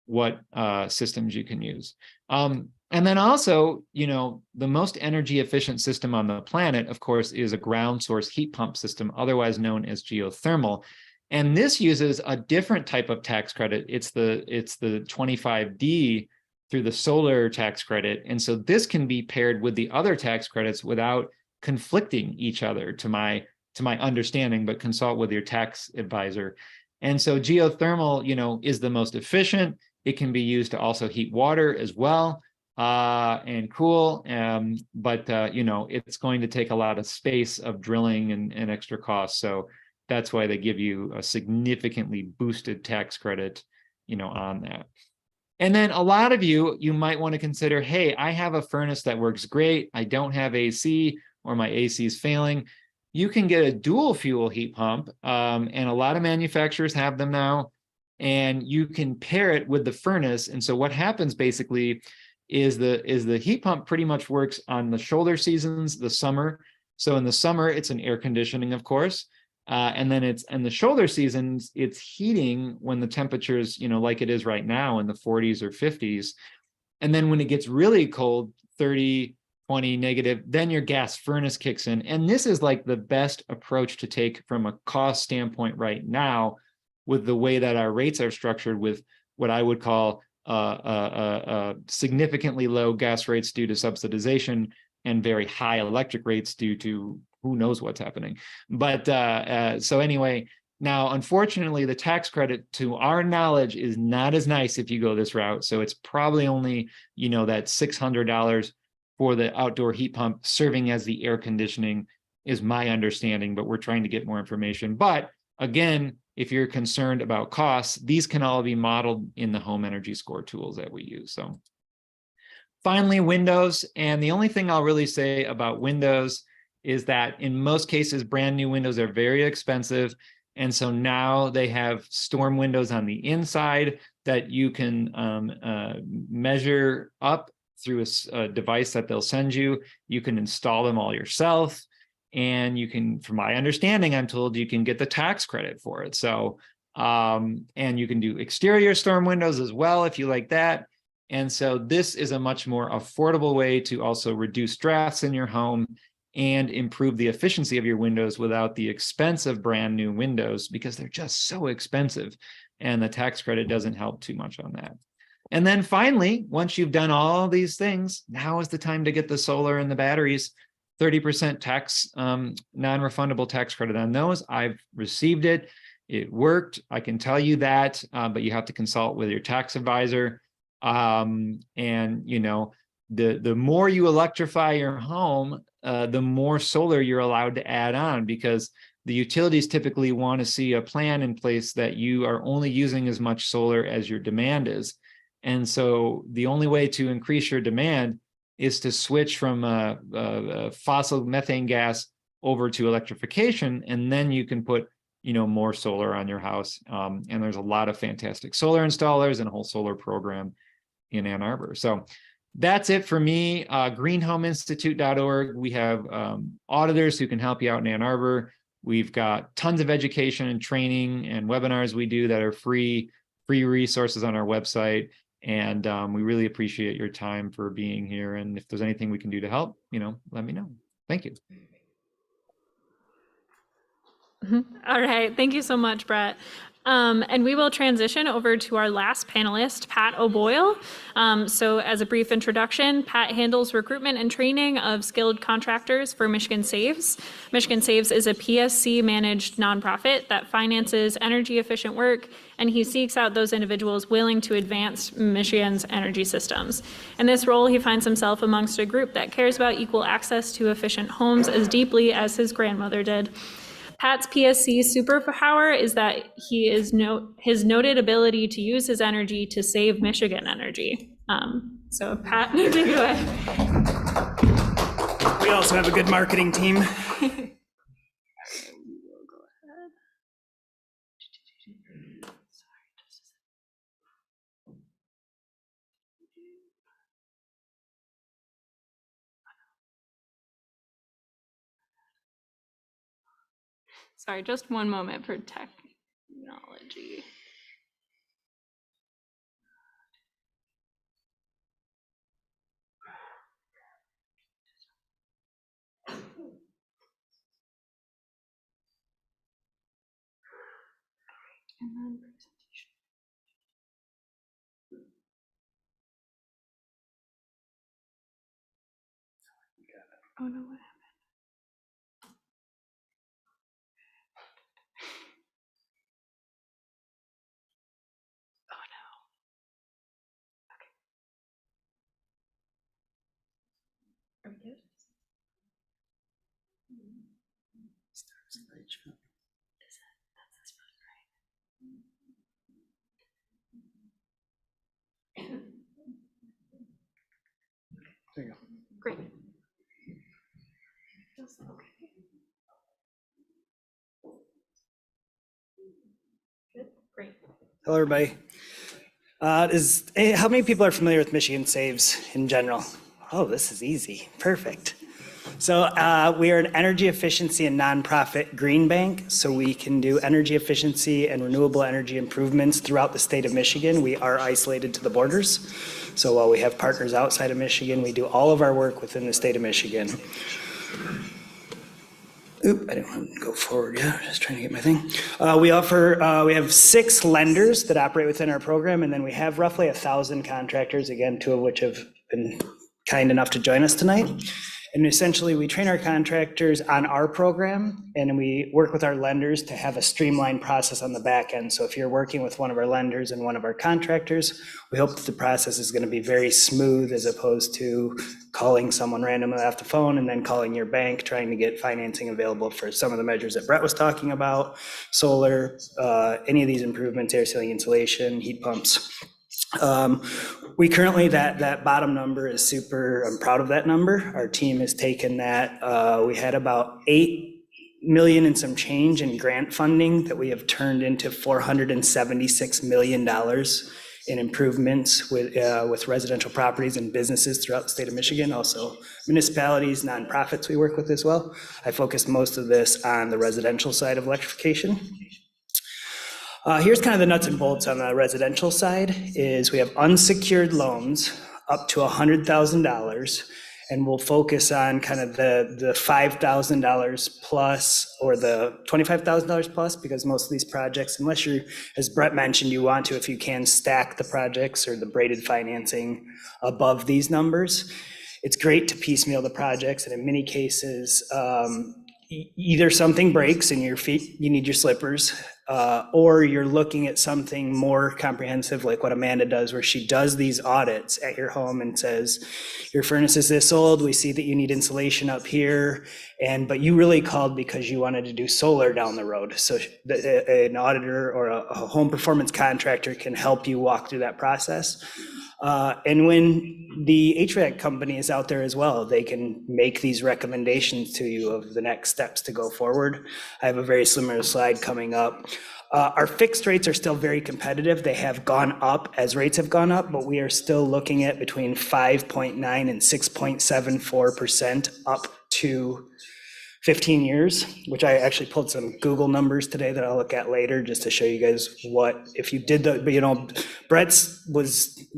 what systems you can use. And then also, the most energy efficient system on the planet, of course, is a ground source heat pump system, otherwise known as geothermal. And this uses a different type of tax credit. It's the 25D through the solar tax credit. And so this can be paired with the other tax credits without conflicting each other to my understanding, but consult with your tax advisor. And so geothermal, is the most efficient. It can be used to also heat water as well, and cool. But it's going to take a lot of space of drilling and extra costs. So that's why they give you a significantly boosted tax credit, on that. And then a lot of you might want to consider, hey, I have a furnace that works great. I don't have AC, or my AC is failing. You can get a dual fuel heat pump, and a lot of manufacturers have them now, and you can pair it with the furnace. And so what happens basically is the heat pump pretty much works on the shoulder seasons, the summer. So in the summer, it's an air conditioning, of course. And then it's in the shoulder seasons, it's heating when the temperatures, like it is right now in the 40s or 50s. And then when it gets really cold, 30, 20 negative, then your gas furnace kicks in. And this is like the best approach to take from a cost standpoint right now, with the way that our rates are structured, with what I would call significantly low gas rates due to subsidization and very high electric rates due to who knows what's happening. But so anyway, now, unfortunately, the tax credit, to our knowledge, is not as nice if you go this route. So it's probably only, that $600 for the outdoor heat pump serving as the air conditioning is my understanding, but we're trying to get more information. But again, if you're concerned about costs, these can all be modeled in the home energy score tools that we use. So finally, windows. And the only thing I'll really say about windows is that in most cases, brand new windows are very expensive. And so now they have storm windows on the inside that you can measure up through a device that they'll send you. You can install them all yourself. And you can, from my understanding, I'm told you can get the tax credit for it. So, and you can do exterior storm windows as well if you like that. And so this is a much more affordable way to also reduce drafts in your home and improve the efficiency of your windows without the expense of brand new windows, because they're just so expensive, and the tax credit doesn't help too much on that. And then finally, once you've done all these things, now is the time to get the solar and the batteries. 30% tax, non-refundable tax credit on those. I've received it. It worked. I can tell you that, but you have to consult with your tax advisor. And the more you electrify your home, the more solar you're allowed to add on, because the utilities typically want to see a plan in place that you are only using as much solar as your demand is. And so the only way to increase your demand is to switch from fossil methane gas over to electrification, and then you can put more solar on your house. And there's a lot of fantastic solar installers and a whole solar program in Ann Arbor. So that's it for me. Greenhomeinstitute.org. We have auditors who can help you out in Ann Arbor. We've got tons of education and training and webinars we do that are free resources on our website. And we really appreciate your time for being here. And if there's anything we can do to help, let me know. Thank you. All right. Thank you so much, Brett. And we will transition over to our last panelist, Pat O'Boyle. So as a brief introduction, Pat handles recruitment and training of skilled contractors for Michigan Saves. Michigan Saves is a PSC-managed nonprofit that finances energy-efficient work, and he seeks out those individuals willing to advance Michigan's energy systems. In this role, he finds himself amongst a group that cares about equal access to efficient homes as deeply as his grandmother did. Pat's PSC superpower is that his noted ability to use his energy to save Michigan energy. So Pat, take it away. We also have a good marketing team. Sorry, just one moment for technology. And then presentation. Oh no, what happened? There you go. Great. Good. Great. Hello, everybody. How many people are familiar with Michigan Saves in general? Oh, this is easy. Perfect. So we are an energy efficiency and nonprofit green bank. So we can do energy efficiency and renewable energy improvements throughout the state of Michigan. We are isolated to the borders. So while we have partners outside of Michigan, we do all of our work within the state of Michigan. Oop, I didn't want to go forward yet. Just trying to get my thing. We have 6 lenders that operate within our program, and then we have roughly 1,000 contractors, again, 2 of which have been kind enough to join us tonight. And essentially, we train our contractors on our program, and we work with our lenders to have a streamlined process on the back end. So if you're working with one of our lenders and one of our contractors, we hope that the process is going to be very smooth, as opposed to calling someone randomly off the phone and then calling your bank, trying to get financing available for some of the measures that Brett was talking about, solar, any of these improvements, air sealing, insulation, heat pumps. We currently, that bottom number is I'm proud of that number. Our team has taken that. We had about 8 million and some change in grant funding that we have turned into $476 million in improvements with residential properties and businesses throughout the state of Michigan. Also municipalities, nonprofits we work with as well. I focused most of this on the residential side of electrification. Here's kind of the nuts and bolts on the residential side is we have unsecured loans up to $100,000, and we'll focus on kind of the $5,000 plus or the $25,000 plus, because most of these projects, unless you're, as Brett mentioned, you want to, if you can, stack the projects or the braided financing above these numbers. It's great to piecemeal the projects, and in many cases, either something breaks and you need your slippers, or you're looking at something more comprehensive, like what Amanda does, where she does these audits at your home and says, your furnace is this old, we see that you need insulation up here, but you really called because you wanted to do solar down the road. So an auditor or a home performance contractor can help you walk through that process. And when the HVAC company is out there as well, they can make these recommendations to you of the next steps to go forward. I have a very similar slide coming up. Our fixed rates are still very competitive. They have gone up as rates have gone up, but we are still looking at between 5.9 and 6.74% up to 15 years, which I actually pulled some Google numbers today that I'll look at later just to show you guys what, if you did Brett's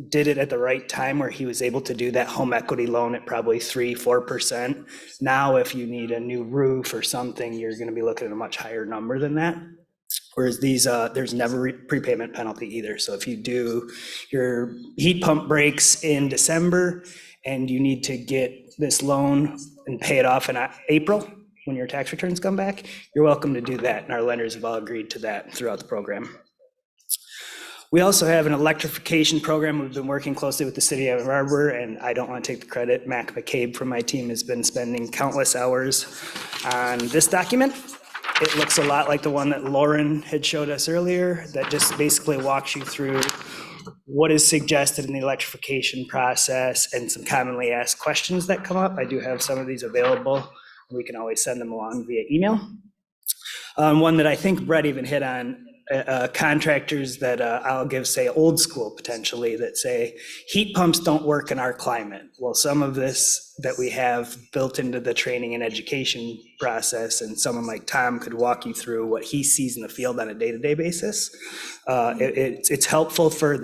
did it at the right time where he was able to do that home equity loan at probably 3-4%. Now, if you need a new roof or something, you're going to be looking at a much higher number than that. Whereas these, there's never prepayment penalty either. So if you do, your heat pump breaks in December and you need to get this loan and pay it off in April, when your tax returns come back, you're welcome to do that. And our lenders have all agreed to that throughout the program. We also have an electrification program. We've been working closely with the city of Arbor, and I don't want to take the credit. Mac McCabe from my team has been spending countless hours on this document. It looks a lot like the one that Lauren had showed us earlier, that just basically walks you through what is suggested in the electrification process and some commonly asked questions that come up. I do have some of these available. We can always send them along via email. One that I think Brett even hit on, contractors that I'll give, say, old school potentially, that say heat pumps don't work in our climate. Well, some of this that we have built into the training and education process, and someone like Tom could walk you through what he sees in the field on a day-to-day basis. It's helpful for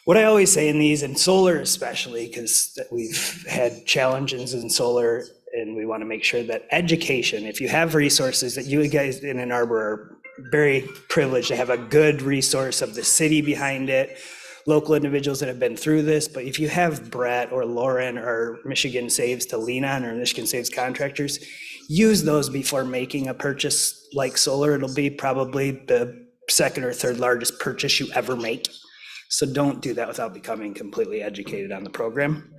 what I always say in these, and solar especially, because we've had challenges in solar, and we want to make sure that education, if you have resources, that you guys in Ann Arbor are very privileged to have a good resource of the city behind it, local individuals that have been through this. But if you have Brett or Lauren or Michigan Saves to lean on, or Michigan Saves contractors, use those before making a purchase like solar. It'll be probably the second or third largest purchase you ever make. So don't do that without becoming completely educated on the program.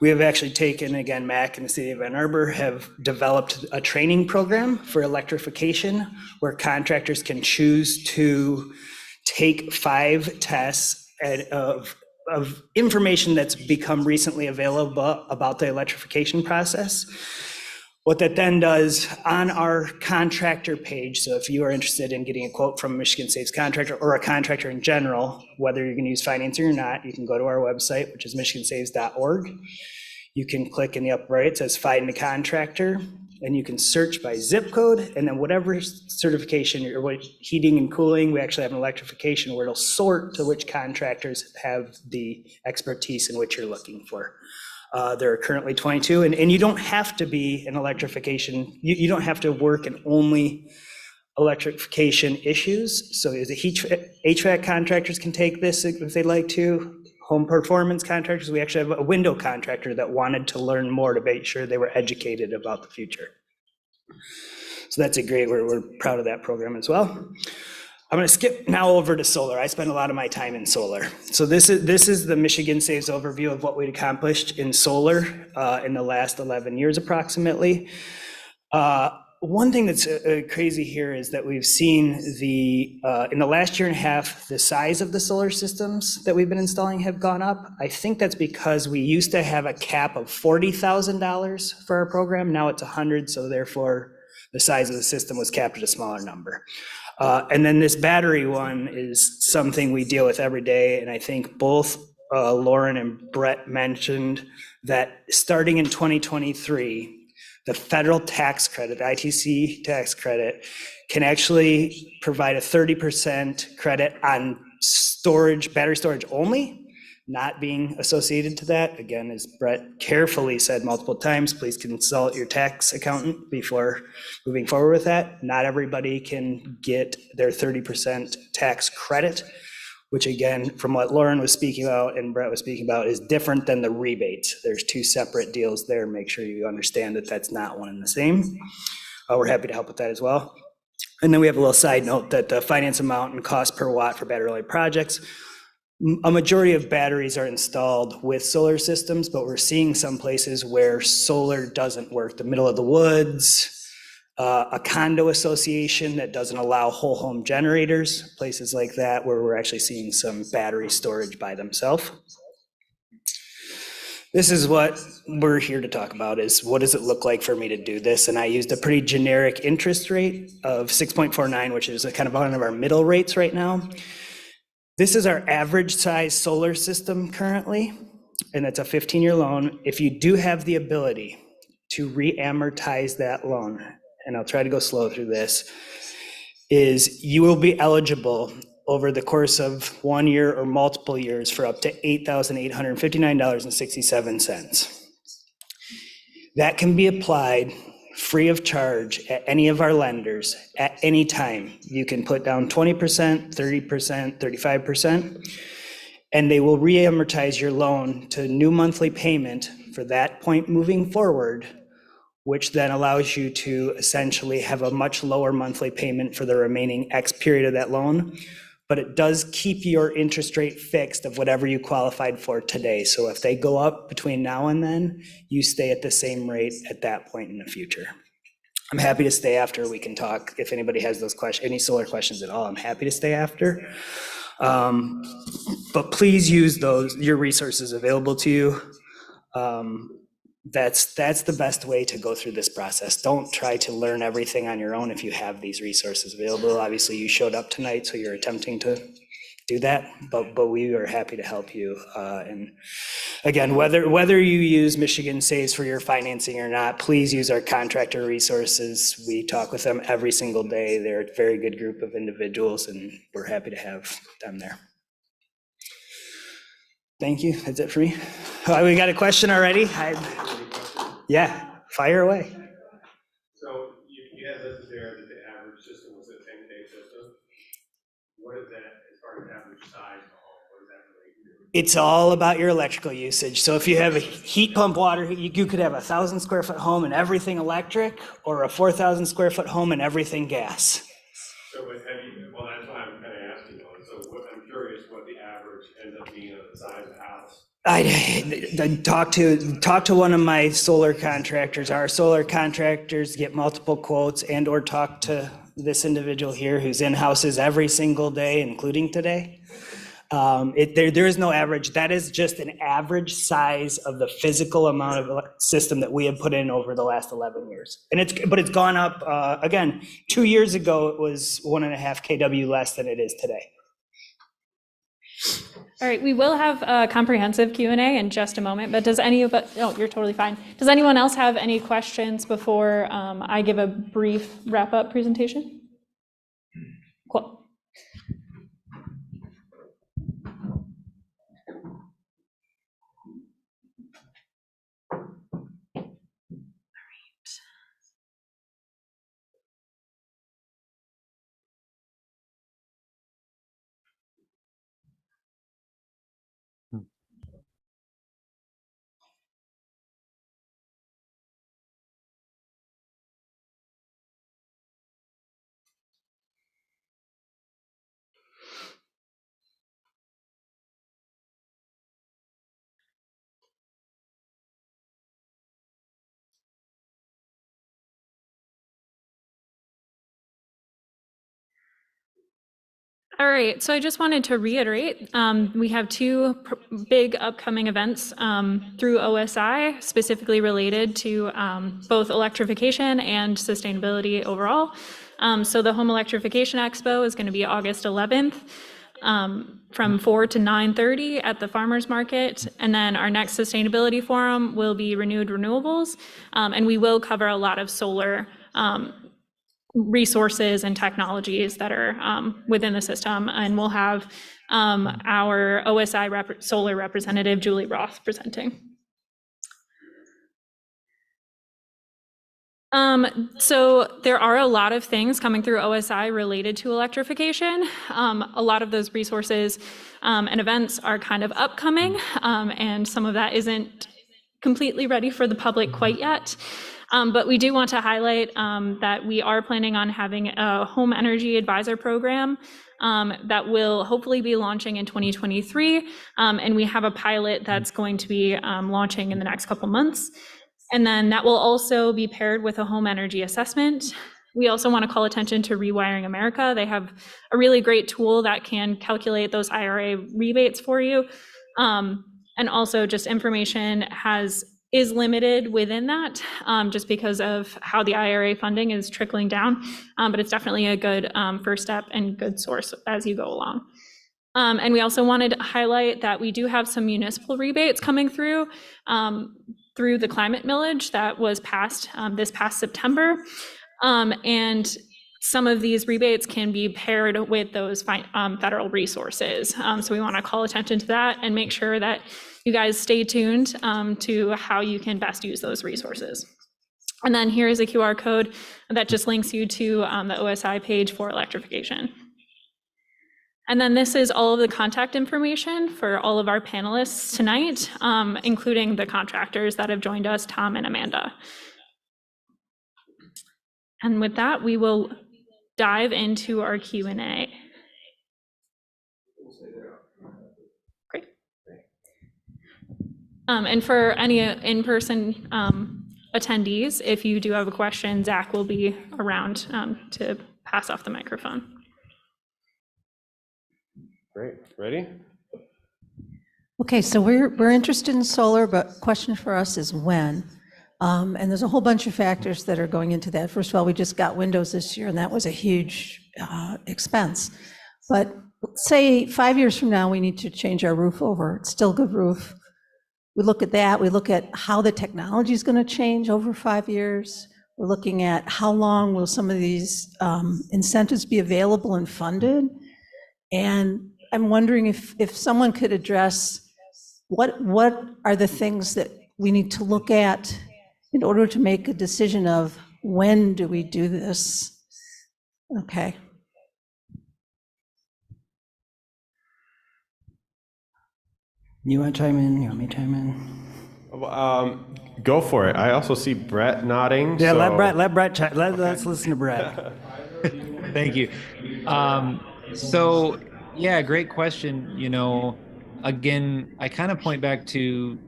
We have actually taken, again, MAC and the city of Ann Arbor have developed a training program for electrification where contractors can choose to take 5 tests of information that's become recently available about the electrification process. What that then does on our contractor page, so if you are interested in getting a quote from a Michigan Saves contractor or a contractor in general, whether you're going to use financing or not, you can go to our website, which is michigansaves.org. You can click in the upper right, it says find a contractor, and you can search by zip code, and then whatever certification or what heating and cooling, we actually have an electrification where it'll sort to which contractors have the expertise in which you're looking for. There are currently 22, and you don't have to be an electrification, you don't have to work in only electrification issues. So the HVAC contractors can take this if they'd like to. Home performance contractors, we actually have a window contractor that wanted to learn more to make sure they were educated about the future. So that's a great, we're proud of that program as well. I'm going to skip now over to solar. I spend a lot of my time in solar. So this is the Michigan Saves overview of what we'd accomplished in solar in the last 11 years approximately. One thing that's crazy here is that we've seen in the last year and a half, the size of the solar systems that we've been installing have gone up. I think that's because we used to have a cap of $40,000 for our program. Now it's 100, so therefore the size of the system was capped at a smaller number. And then this battery one is something we deal with every day. And I think both Lauren and Brett mentioned that starting in 2023, the federal tax credit, ITC tax credit, can actually provide a 30% credit on storage, battery storage only, not being associated to that. Again, as Brett carefully said multiple times, please consult your tax accountant before moving forward with that. Not everybody can get their 30% tax credit, which again, from what Lauren was speaking about and Brett was speaking about, is different than the rebates. There's 2 separate deals there. Make sure you understand that that's not one and the same. We're happy to help with that as well. And then we have a little side note that the finance amount and cost per watt for battery-related projects, a majority of batteries are installed with solar systems, but we're seeing some places where solar doesn't work. The middle of the woods, a condo association that doesn't allow whole home generators, places like that where we're actually seeing some battery storage by themselves. This is what we're here to talk about, is what does it look like for me to do this? And I used a pretty generic interest rate of 6.49, which is kind of one of our middle rates right now. This is our average size solar system currently, and it's a 15-year loan. If you do have the ability to re-amortize that loan, and I'll try to go slow through this, is you will be eligible over the course of 1 year or multiple years for up to $8,859.67. That can be applied free of charge at any of our lenders at any time. You can put down 20%, 30%, 35%, and they will re-amortize your loan to new monthly payment for that point moving forward, which then allows you to essentially have a much lower monthly payment for the remaining X period of that loan. But it does keep your interest rate fixed of whatever you qualified for today. So if they go up between now and then, you stay at the same rate at that point in the future. I'm happy to stay after. We can talk if anybody has those questions, any solar questions at all. I'm happy to stay after. But please use your resources available to you. That's the best way to go through this process. Don't try to learn everything on your own if you have these resources available. Obviously, you showed up tonight, so you're attempting to do that, but we are happy to help you. And again, whether you use Michigan Saves for your financing or not, please use our contractor resources. We talk with them every single day. They're a very good group of individuals, and we're happy to have them there. Thank you. That's it for me. We got a question already. Yeah, fire away. So you had listed there that the average system was a 10K system. What is that as far as average size of the home? What does that relate to? It's all about your electrical usage. So if you have a heat pump water, you could have a 1,000 square foot home and everything electric, or a 4,000 square foot home and everything gas. So, but well, that's what I'm kind of asking on. So what I'm curious what the average ends up being of the size of the house. I talk to one of my solar contractors. Our solar contractors get multiple quotes and or talk to this individual here who's in houses every single day, including today. There is no average. That is just an average size of the physical amount of system that we have put in over the last 11 years. And it's gone up, again, 2 years ago, it was 1.5 kW less than it is today. All right, we will have a comprehensive Q&A in just a moment, but oh, you're totally fine. Does anyone else have any questions before I give a brief wrap-up presentation? Cool. All right, so I just wanted to reiterate, we have two big upcoming events through OSI, specifically related to both electrification and sustainability overall. So the Home Electrification Expo is going to be August 11th from 4 to 9:30 at the Farmers Market. And then our next sustainability forum will be Renewed Renewables, and we will cover a lot of solar resources and technologies that are within the system. And we'll have our OSI solar representative, Julie Roth, presenting. So there are a lot of things coming through OSI related to electrification. A lot of those resources and events are kind of upcoming, and some of that isn't completely ready for the public quite yet. But we do want to highlight that we are planning on having a home energy advisor program that will hopefully be launching in 2023. And we have a pilot that's going to be launching in the next couple months. And then that will also be paired with a home energy assessment. We also want to call attention to Rewiring America. They have a really great tool that can calculate those IRA rebates for you. And also just information is limited within that, just because of how the IRA funding is trickling down. But it's definitely a good first step and good source as you go along. And we also wanted to highlight that we do have some municipal rebates coming through the climate millage that was passed this past September. And some of these rebates can be paired with those federal resources. So we want to call attention to that and make sure that you guys stay tuned to how you can best use those resources. And then here is a QR code that just links you to the OSI page for electrification. And then this is all of the contact information for all of our panelists tonight, including the contractors that have joined us, Tom and Amanda. And with that, we will dive into our Q&A. Great. And for any in-person attendees, if you do have a question, Zach will be around to pass off the microphone. Great, ready? Okay, so we're interested in solar, but question for us is when? And there's a whole bunch of factors that are going into that. First of all, we just got windows this year, and that was a huge expense. But say 5 years from now, we need to change our roof over. It's still a good roof. We look at that. We look at how the technology is going to change over 5 years. We're looking at how long will some of these incentives be available and funded. And I'm wondering if someone could address what are the things that we need to look at in order to make a decision of when do we do this? Okay. You want to chime in? You want me to chime in? Go for it. I also see Brett nodding. Yeah, so... let Brett let's listen to Brett. Thank you. So Yeah, great question. Again, I kind of point back to,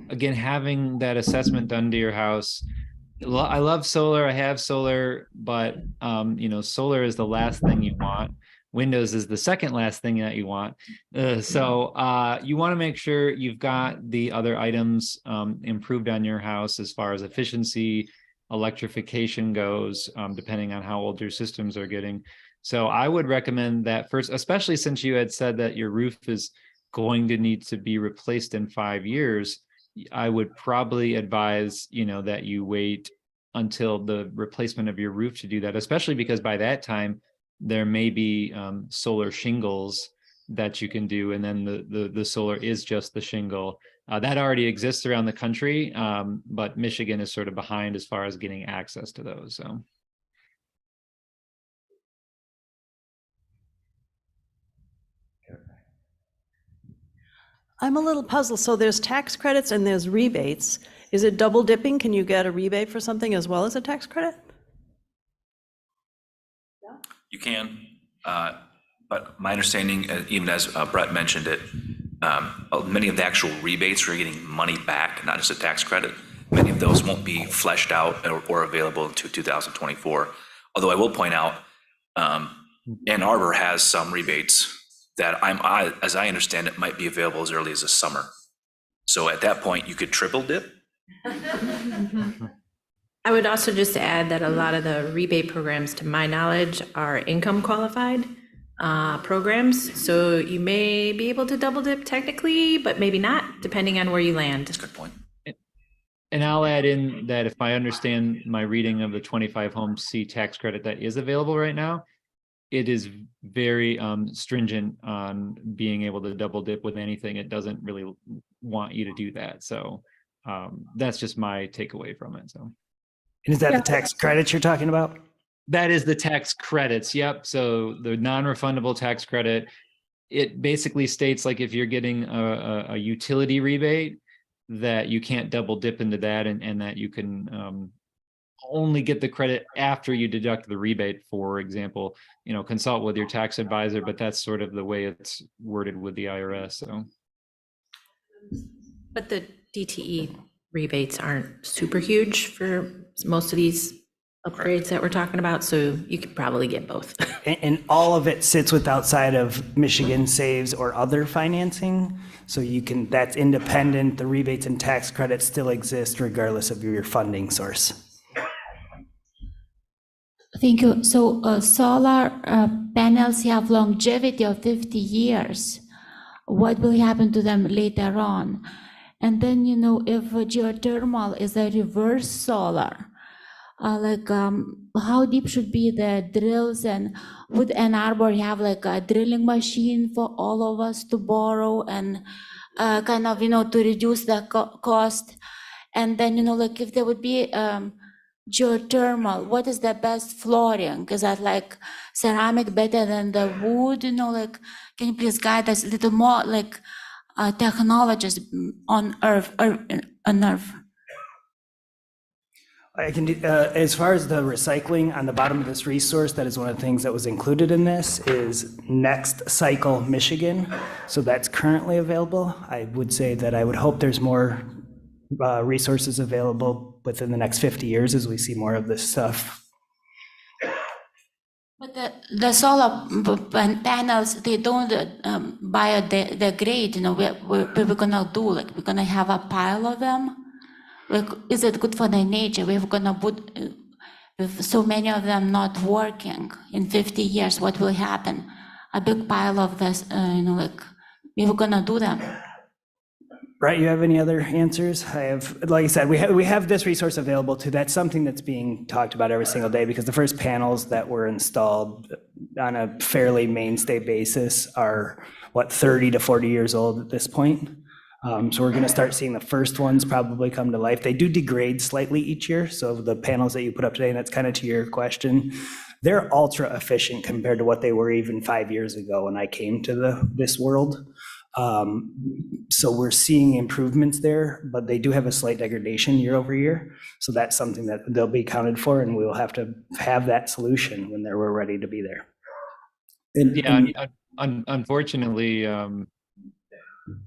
again, having that assessment done to your house. I love solar. I have solar, but solar is the last thing you want. Windows is the second last thing that you want. So you want to make sure you've got the other items improved on your house as far as efficiency, electrification goes, depending on how old your systems are getting. So I would recommend that first, especially since you had said that your roof is going to need to be replaced in 5 years. I would probably advise, that you wait until the replacement of your roof to do that, especially because by that time there may be solar shingles that you can do, and then the solar is just the shingle. That already exists around the country, but Michigan is sort of behind as far as getting access to those. So. I'm a little puzzled. So there's tax credits and there's rebates. Is it double dipping? Can you get a rebate for something as well as a tax credit? You can, but my understanding, even as Brett mentioned it, many of the actual rebates are getting money back, not just a tax credit. Many of those won't be fleshed out or available until 2024. Although I will point out, Ann Arbor has some rebates that as I understand it, might be available as early as the summer. So at that point, you could triple dip. I would also just add that a lot of the rebate programs, to my knowledge, are income qualified programs. So you may be able to double dip technically, but maybe not, depending on where you land. That's a good point. And I'll add in that if I understand my reading of the 25 home C tax credit that is available right now, it is very stringent on being able to double dip with anything. It doesn't really want you to do that. So that's just my takeaway from it. So. And is that the tax credits you're talking about? That is the tax credits. Yep. So the non-refundable tax credit, it basically states like if you're getting a utility rebate, that you can't double dip into that, and that you can only get the credit after you deduct the rebate. For example, consult with your tax advisor, but that's sort of the way it's worded with the IRS. So. But the DTE rebates aren't super huge for most of these upgrades that we're talking about, so you could probably get both. And all of it sits outside of Michigan Saves or other financing. So that's independent. The rebates and tax credits still exist regardless of your funding source. Thank you. So solar panels have longevity of 50 years. What will happen to them later on? And then, if geothermal is a reverse solar, how deep should be the drills, and would Ann Arbor have like a drilling machine for all of us to borrow and kind of, to reduce the cost? And then, if there would be geothermal, what is the best flooring? Is that like ceramic better than the wood? Can you please guide us a little more, like technologies on Earth? I can do, as far as the recycling on the bottom of this resource, that is one of the things that was included in this is Next Cycle Michigan. So that's currently available. I would say that I would hope there's more resources available within the next 50 years as we see more of this stuff. But the solar panels, they don't biodegrade. What we're gonna do? Like, we're gonna have a pile of them. Like, is it good for the nature? We're gonna put with so many of them not working in 50 years. What will happen? A big pile of this. We're gonna do them. Brett, you have any other answers? I have, like I said, we have this resource available too. That's something that's being talked about every single day because the first panels that were installed on a fairly mainstay basis are 30 to 40 years old at this point. So we're going to start seeing the first ones probably come to life. They do degrade slightly each year. So the panels that you put up today, and that's kind of to your question, they're ultra efficient compared to what they were even 5 years ago when I came to this world. So we're seeing improvements there, but they do have a slight degradation year over year. So that's something that they'll be accounted for, and we'll have to have that solution when we're ready to be there. Unfortunately,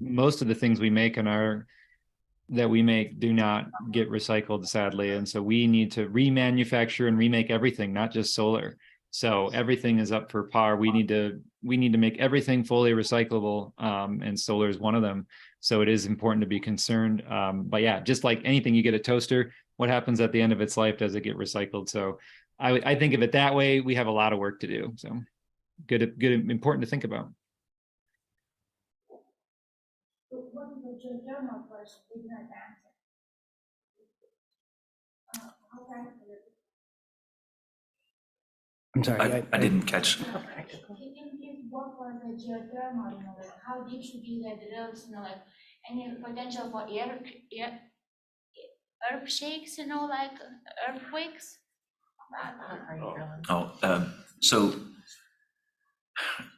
most of the things we make that we make do not get recycled, sadly. And so we need to remanufacture and remake everything, not just solar. So everything is up for par. We need to make everything fully recyclable, and solar is one of them. So it is important to be concerned. But yeah, just like anything, you get a toaster, what happens at the end of its life? Does it get recycled? So I think of it that way. We have a lot of work to do. So good, important to think about. What is the geothermal first? Did not answer. How can I'm sorry. I didn't catch. you please what was the geothermal, like how deep should be the drills, like any potential for earth shakes, like earthquakes? So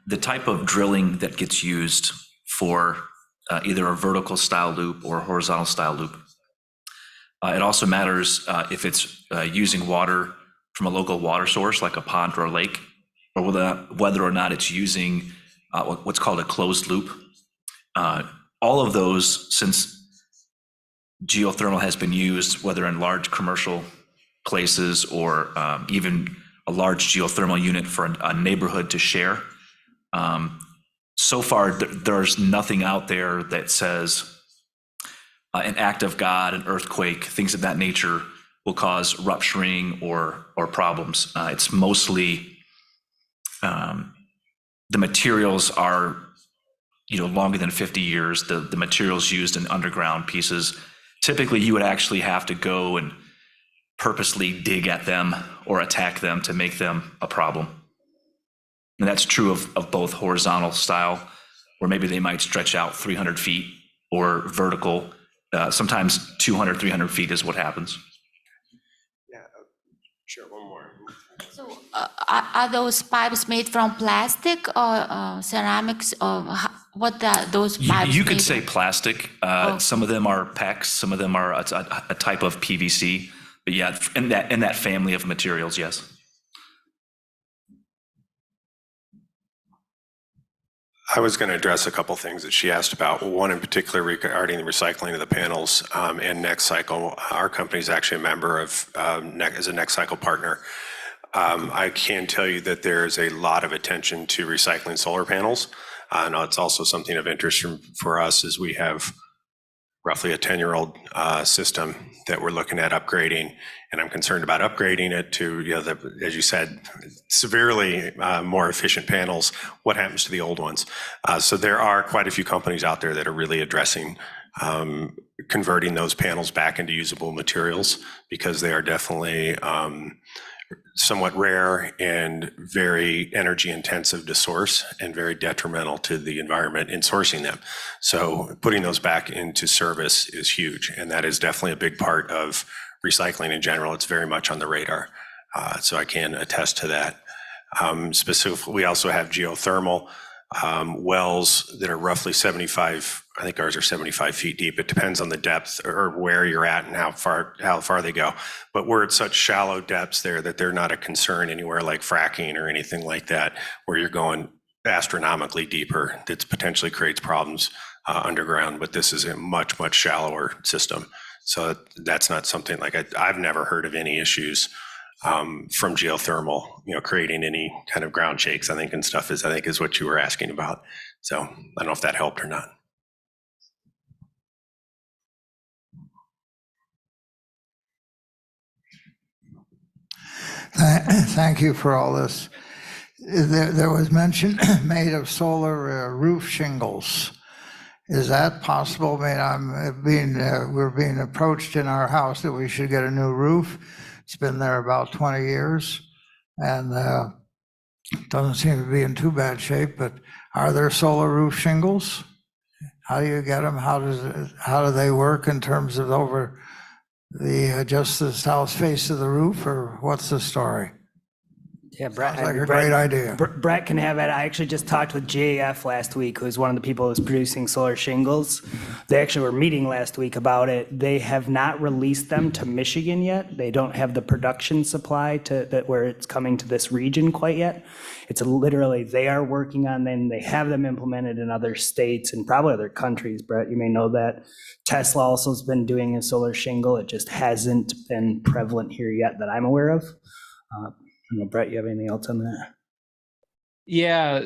the type of drilling that gets used for either a vertical style loop or a horizontal style loop, it also matters if it's using water from a local water source like a pond or a lake, or whether or not it's using what's called a closed loop. All of those, since geothermal has been used, whether in large commercial places or even a large geothermal unit for a neighborhood to share, so far there's nothing out there that says an act of God, an earthquake, things of that nature will cause rupturing or problems. It's mostly the materials are longer than 50 years. The materials used in underground pieces, typically you would actually have to go and purposely dig at them or attack them to make them a problem. And that's true of both horizontal style, where maybe they might stretch out 300 feet, or vertical. Sometimes 200, 300 feet is what happens. Yeah, sure, one more. So are those pipes made from plastic or ceramics, or what are those pipes? You could made say of? plastic. Some of them are PEX, some of them are a type of PVC. But yeah, in that family of materials, yes. I was going to address a couple things that she asked about. One in particular regarding the recycling of the panels and Next Cycle. Our company is actually a member of as a Next Cycle partner. I can tell you that there is a lot of attention to recycling solar panels. Now it's also something of interest for us, as we have roughly a 10-year-old system that we're looking at upgrading, and I'm concerned about upgrading it to, as you said, severely more efficient panels. What happens to the old ones? So there are quite a few companies out there that are really addressing converting those panels back into usable materials, because they are definitely somewhat rare and very energy intensive to source and very detrimental to the environment in sourcing them. So putting those back into service is huge, and that is definitely a big part of recycling in general. It's very much on the radar, so I can attest to that. Specifically, we also have geothermal wells that are roughly 75, I think ours are 75 feet deep. It depends on the depth or where you're at and how far they go. But we're at such shallow depths there that they're not a concern anywhere like fracking or anything like that, where you're going astronomically deeper. That potentially creates problems underground, but this is a much, much shallower system. So that's not something like I've never heard of any issues from geothermal, creating any kind of ground shakes, I think is what you were asking about. So I don't know if that helped or not. Thank you for all this. There was mention made of solar roof shingles. Is that possible? I mean, we're being approached in our house that we should get a new roof. It's been there about 20 years and doesn't seem to be in too bad shape, but are there solar roof shingles? How do you get them? How do they work in terms of over just the south face of the roof, or what's the story? Yeah, Brett. Sounds like a great idea. Brett can have it. I actually just talked with JAF last week, who's one of the people who's producing solar shingles. They actually were meeting last week about it. They have not released them to Michigan yet. They don't have the production supply to that where it's coming to this region quite yet. It's literally, they are working on them. They have them implemented in other states and probably other countries. Brett, you may know that. Tesla also has been doing a solar shingle. It just hasn't been prevalent here yet that I'm aware of. Brett, you have anything else on that? Yeah,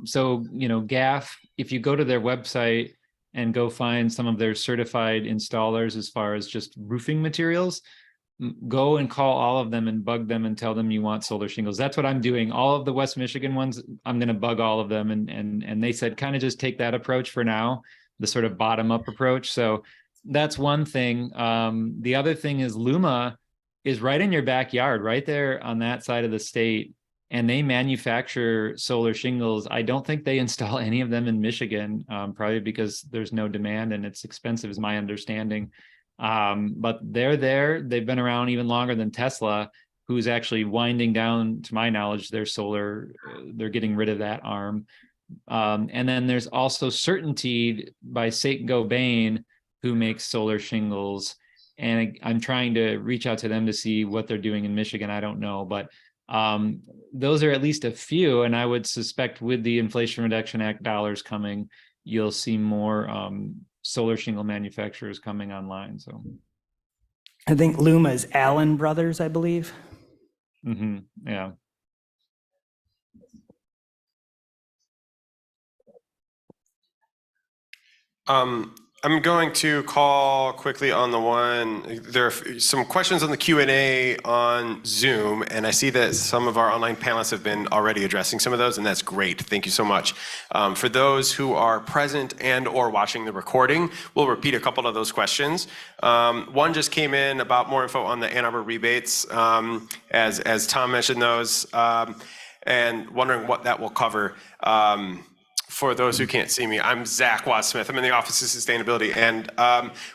so, GAF, if you go to their website and go find some of their certified installers as far as just roofing materials, go and call all of them and bug them and tell them you want solar shingles. That's what I'm doing. All of the West Michigan ones, I'm going to bug all of them. And they said, kind of just take that approach for now, the sort of bottom up approach. So that's one thing. The other thing is Luma is right in your backyard, right there on that side of the state. And they manufacture solar shingles. I don't think they install any of them in Michigan, probably because there's no demand and it's expensive is my understanding. But they're there. They've been around even longer than Tesla, who's actually winding down, to my knowledge, their solar, they're getting rid of that arm. And then there's also Certainty by Saint-Gobain, who makes solar shingles. And I'm trying to reach out to them to see what they're doing in Michigan. I don't know, but those are at least a few. And I would suspect with the Inflation Reduction Act dollars coming, you'll see more solar shingle manufacturers coming online. So I think Luma is Allen Brothers, I believe. Yeah. I'm going to call quickly on the one, there are some questions on the Q&A on Zoom, and I see that some of our online panelists have been already addressing some of those, and that's great. Thank you so much. For those who are present and or watching the recording, we'll repeat a couple of those questions. One just came in about more info on the Ann Arbor rebates, as Tom mentioned those, and wondering what that will cover. For those who can't see me, I'm Zach Watt-Smith. I'm in the Office of Sustainability, and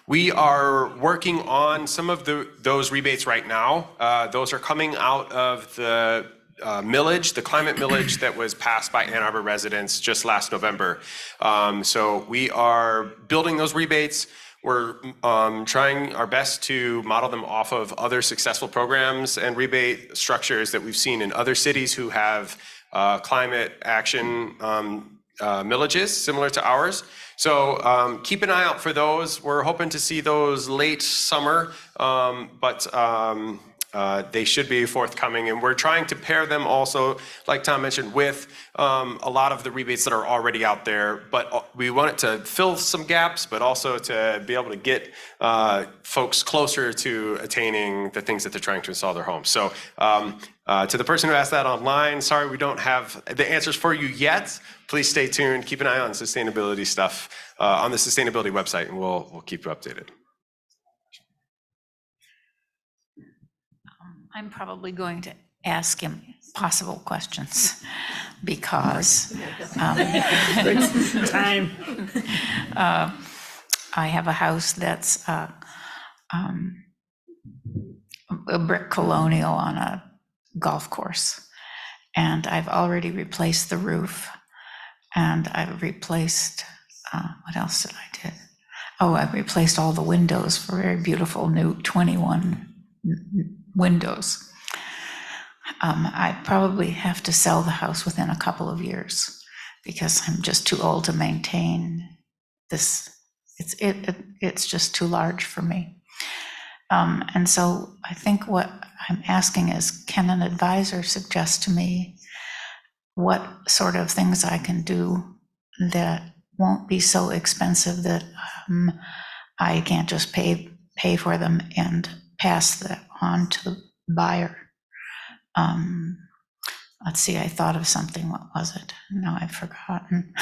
we are working on some of those rebates right now. Those are coming out of the millage, the climate millage that was passed by Ann Arbor residents just last November. So we are building those rebates. We're trying our best to model them off of other successful programs and rebate structures that we've seen in other cities who have climate action millages similar to ours. So keep an eye out for those. We're hoping to see those late summer, but they should be forthcoming. And we're trying to pair them also, like Tom mentioned, with a lot of the rebates that are already out there. But we want it to fill some gaps, but also to be able to get folks closer to attaining the things that they're trying to install their homes. So to the person who asked that online, sorry, we don't have the answers for you yet. Please stay tuned. Keep an eye on sustainability stuff on the sustainability website, and we'll keep you updated. I'm probably going to ask him possible questions because Time. I have a house that's a brick colonial on a golf course, and I've already replaced the roof, and I've replaced, what else did I do? Oh, I replaced all the windows for very beautiful new 21 windows. I probably have to sell the house within a couple of years because I'm just too old to maintain this. It's just too large for me. And so I think what I'm asking is, can an advisor suggest to me what sort of things I can do that won't be so expensive that I can't just pay for them and pass that on to the buyer? Let's see, I thought of something. What was it? No, I've forgotten.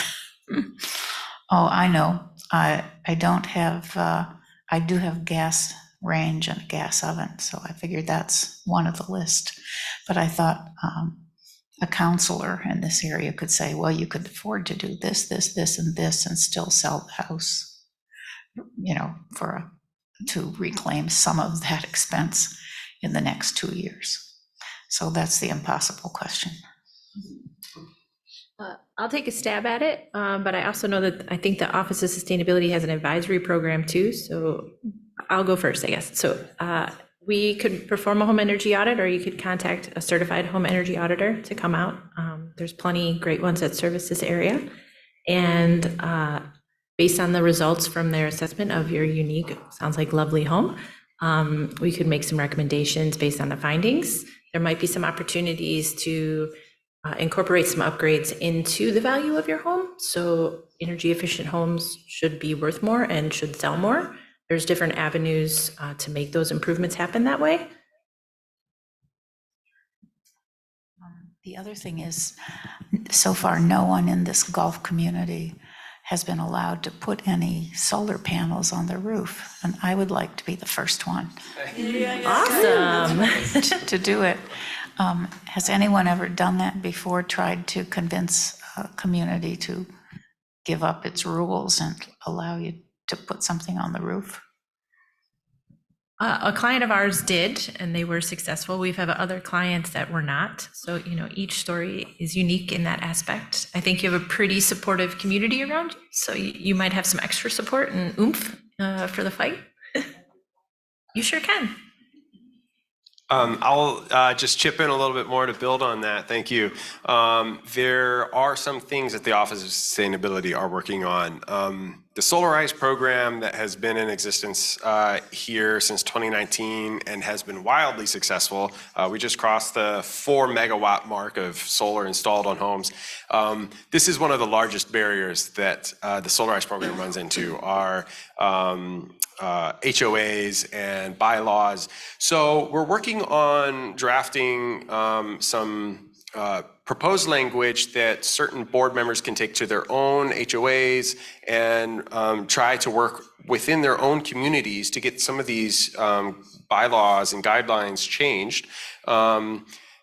Oh, I know. I don't have, I do have gas range and a gas oven, so I figured that's one of the list. But I thought a counselor in this area could say, well, you could afford to do this, this, this, and this, and still sell the house, to reclaim some of that expense in the next 2 years. So that's the impossible question. I'll take a stab at it, but I also know that I think the Office of Sustainability has an advisory program too, so I'll go first, I guess. So we could perform a home energy audit, or you could contact a certified home energy auditor to come out. There's plenty great ones that service this area. And based on the results from their assessment of your unique, sounds like lovely home, we could make some recommendations based on the findings. There might be some opportunities to incorporate some upgrades into the value of your home. So energy efficient homes should be worth more and should sell more. There's different avenues to make those improvements happen that way. The other thing is, so far, no one in this golf community has been allowed to put any solar panels on their roof, and I would like to be the first one. Awesome. To do it. Has anyone ever done that before, tried to convince a community to give up its rules and allow you to put something on the roof? A client of ours did, and they were successful. We've had other clients that were not. So, you know, each story is unique in that aspect. I think you have a pretty supportive community around you, so you might have some extra support and oomph for the fight. You sure can. I'll just chip in a little bit more to build on that. Thank you. There are some things that the Office of Sustainability are working on. The Solarize program that has been in existence here since 2019 and has been wildly successful. We just crossed the 4 megawatt mark of solar installed on homes. This is one of the largest barriers that the Solarize program runs into are HOAs and bylaws. So we're working on drafting some proposed language that certain board members can take to their own HOAs and try to work within their own communities to get some of these bylaws and guidelines changed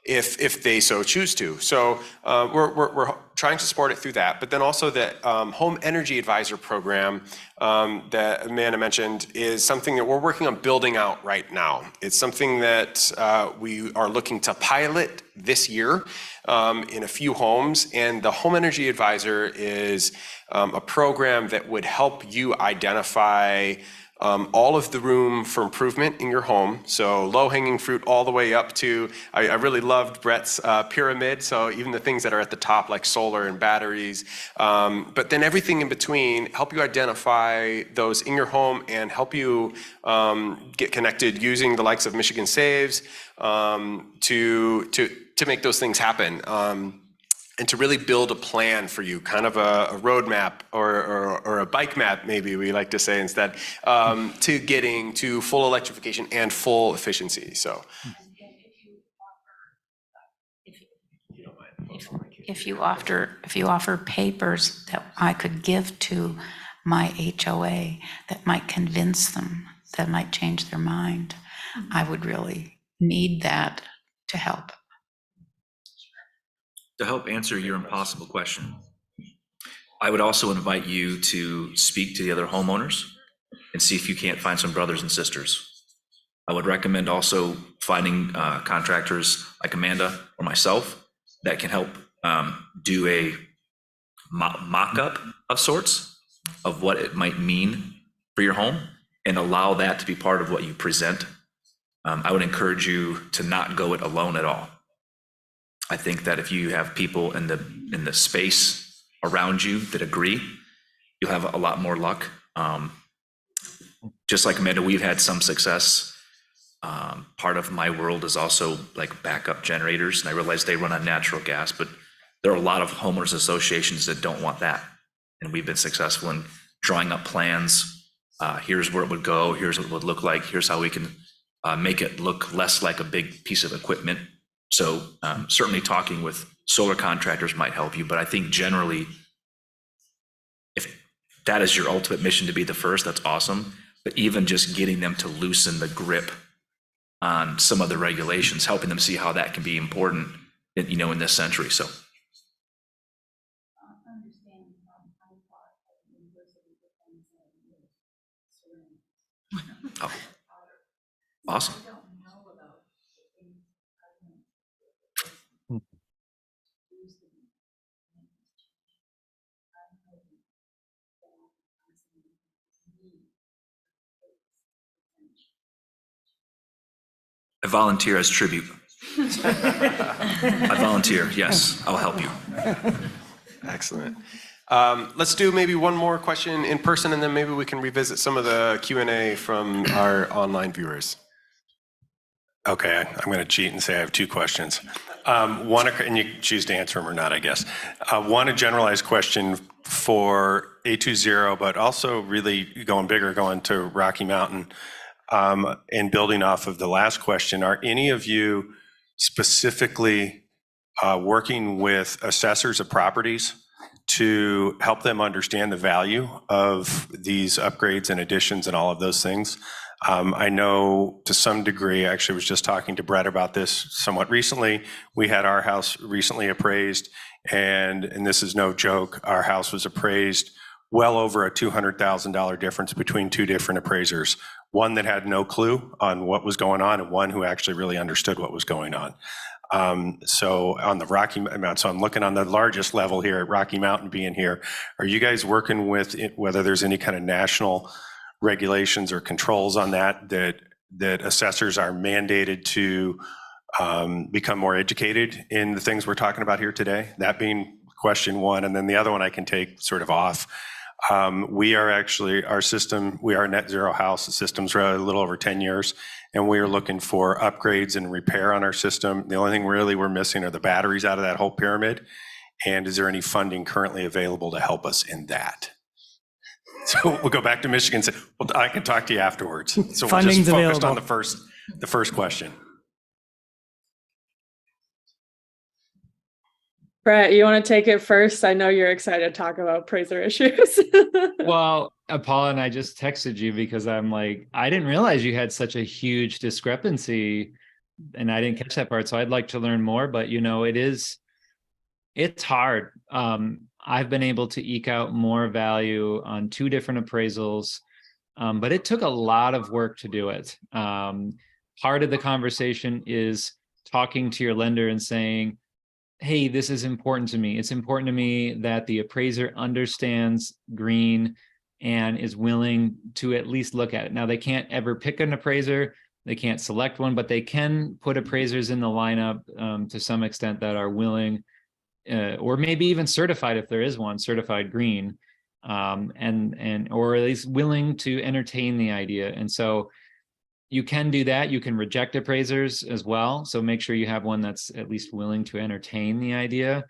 if they so choose to. So we're trying to support it through that, but then also the Home Energy Advisor program that Amanda mentioned is something that we're working on building out right now. It's something that we are looking to pilot this year in a few homes, and the Home Energy Advisor is a program that would help you identify all of the room for improvement in your home. So low-hanging fruit all the way up to, I really loved Brett's pyramid. So even the things that are at the top like solar and batteries, but then everything in between, help you identify those in your home and help you get connected using the likes of Michigan Saves to make those things happen. And to really build a plan for you, kind of a roadmap or a bike map, maybe we like to say instead, to getting to full electrification and full efficiency. So, If you offer papers that I could give to my HOA that might convince them, that might change their mind, I would really need that to help. To help answer your impossible question, I would also invite you to speak to the other homeowners and see if you can't find some brothers and sisters. I would recommend also finding contractors like Amanda or myself that can help do a mock-up of sorts of what it might mean for your home and allow that to be part of what you present. I would encourage you to not go it alone at all. I think that if you have people in the space around you that agree, you'll have a lot more luck. Just like Amanda, we've had some success. Part of my world is also like backup generators, and I realize they run on natural gas, but there are a lot of homeowners associations that don't want that. And we've been successful in drawing up plans. Here's where it would go. Here's what it would look like. Here's how we can make it look less like a big piece of equipment. So certainly talking with solar contractors might help you, but I think generally, if that is your ultimate mission to be the first, that's awesome. But even just getting them to loosen the grip on some of the regulations, helping them see how that can be important, in this century. So. Oh, awesome. I volunteer as tribute. I volunteer, yes, I'll help you. Excellent. Let's do maybe one more question in person, and then maybe we can revisit some of the Q&A from our online viewers. Okay, I'm going to cheat and say I have two questions. One, and you choose to answer them or not, I guess. One, a generalized question for A20, but also really going bigger, going to Rocky Mountain, and building off of the last question. Are any of you specifically working with assessors of properties to help them understand the value of these upgrades and additions and all of those things? I know to some degree, actually was just talking to Brett about this somewhat recently. We had our house recently appraised, and this is no joke, our house was appraised well over a $200,000 difference between two different appraisers. One that had no clue on what was going on, and one who actually really understood what was going on. So on the Rocky Mountain, so I'm looking on the largest level here at Rocky Mountain being here. Are you guys working with whether there's any kind of national regulations or controls on that assessors are mandated to become more educated in the things we're talking about here today? That being question one, and then the other one I can take sort of off. We are actually, our system, we are a net zero house. The system's a little over 10 years, and we are looking for upgrades and repair on our system. The only thing really we're missing are the batteries out of that whole pyramid. And is there any funding currently available to help us in that? So we'll go back to Michigan and say, well, I can talk to you afterwards. So we're just focused on the first question. Brett, you want to take it first? I know you're excited to talk about appraiser issues. Well, Paula and I just texted you because I'm like, I didn't realize you had such a huge discrepancy, and I didn't catch that part. So I'd like to learn more, but you know, it's hard. I've been able to eke out more value on two different appraisals, but it took a lot of work to do it. Part of the conversation is talking to your lender and saying, hey, this is important to me. It's important to me that the appraiser understands green and is willing to at least look at it. Now, they can't ever pick an appraiser. They can't select one, but they can put appraisers in the lineup to some extent that are willing, or maybe even certified if there is one, certified green, and or at least willing to entertain the idea. And so you can do that. You can reject appraisers as well. So make sure you have one that's at least willing to entertain the idea.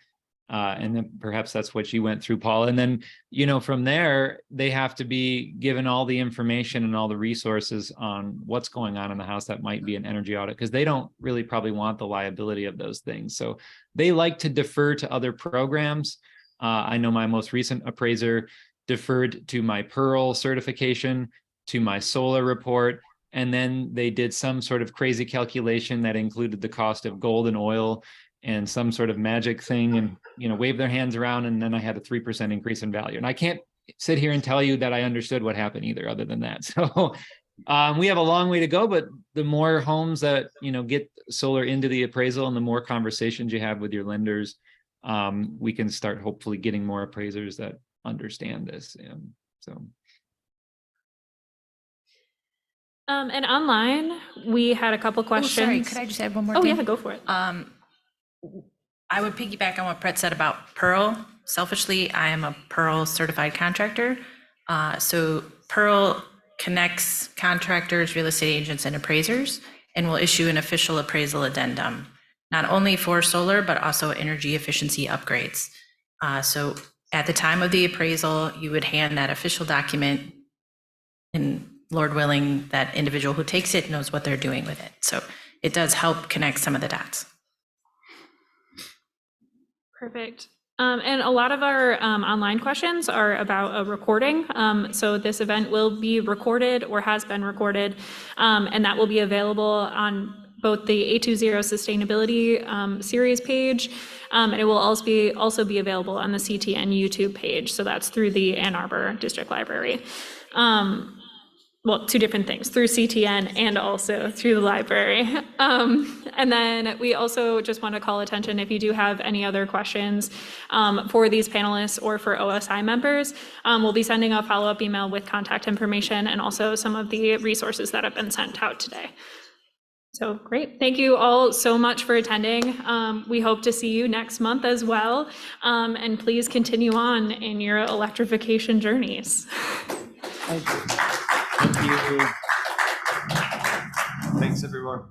And then perhaps that's what you went through, Paul. And then, you know, from there, they have to be given all the information and all the resources on what's going on in the house that might be an energy audit, because they don't really probably want the liability of those things. So they like to defer to other programs. I know my most recent appraiser deferred to my Pearl certification, to my solar report, and then they did some sort of crazy calculation that included the cost of gold and oil and some sort of magic thing, and, you know, wave their hands around, and then I had a 3% increase in value. And I can't sit here and tell you that I understood what happened either, other than that. So we have a long way to go, but the more homes that, you know, get solar into the appraisal and the more conversations you have with your lenders, we can start hopefully getting more appraisers that understand this. And online, we had a couple questions. Oh, sorry, could I just add one more thing? thing? Oh, yeah, go for it. I would piggyback on what Brett said about Pearl. Selfishly, I am a Pearl certified contractor. So Pearl connects contractors, real estate agents, and appraisers, and will issue an official appraisal addendum, not only for solar, but also energy efficiency upgrades. So at the time of the appraisal, you would hand that official document, and Lord willing, that individual who takes it knows what they're doing with it. So it does help connect some of the dots. Perfect. And a lot of our online questions are about a recording. So this event will be recorded or has been recorded, and that will be available on both the A20 Sustainability series page, and it will also be available on the CTN YouTube page. So that's through the Ann Arbor District Library. well, two different things, through CTN and also through the library. And then we also just want to call attention, if you do have any other questions for these panelists or for OSI members, we'll be sending a follow-up email with contact information and also some of the resources that have been sent out today. So great. Thank you all so much for attending. We hope to see you next month as well. And please continue on in your electrification journeys. Thank you. Thanks, everyone.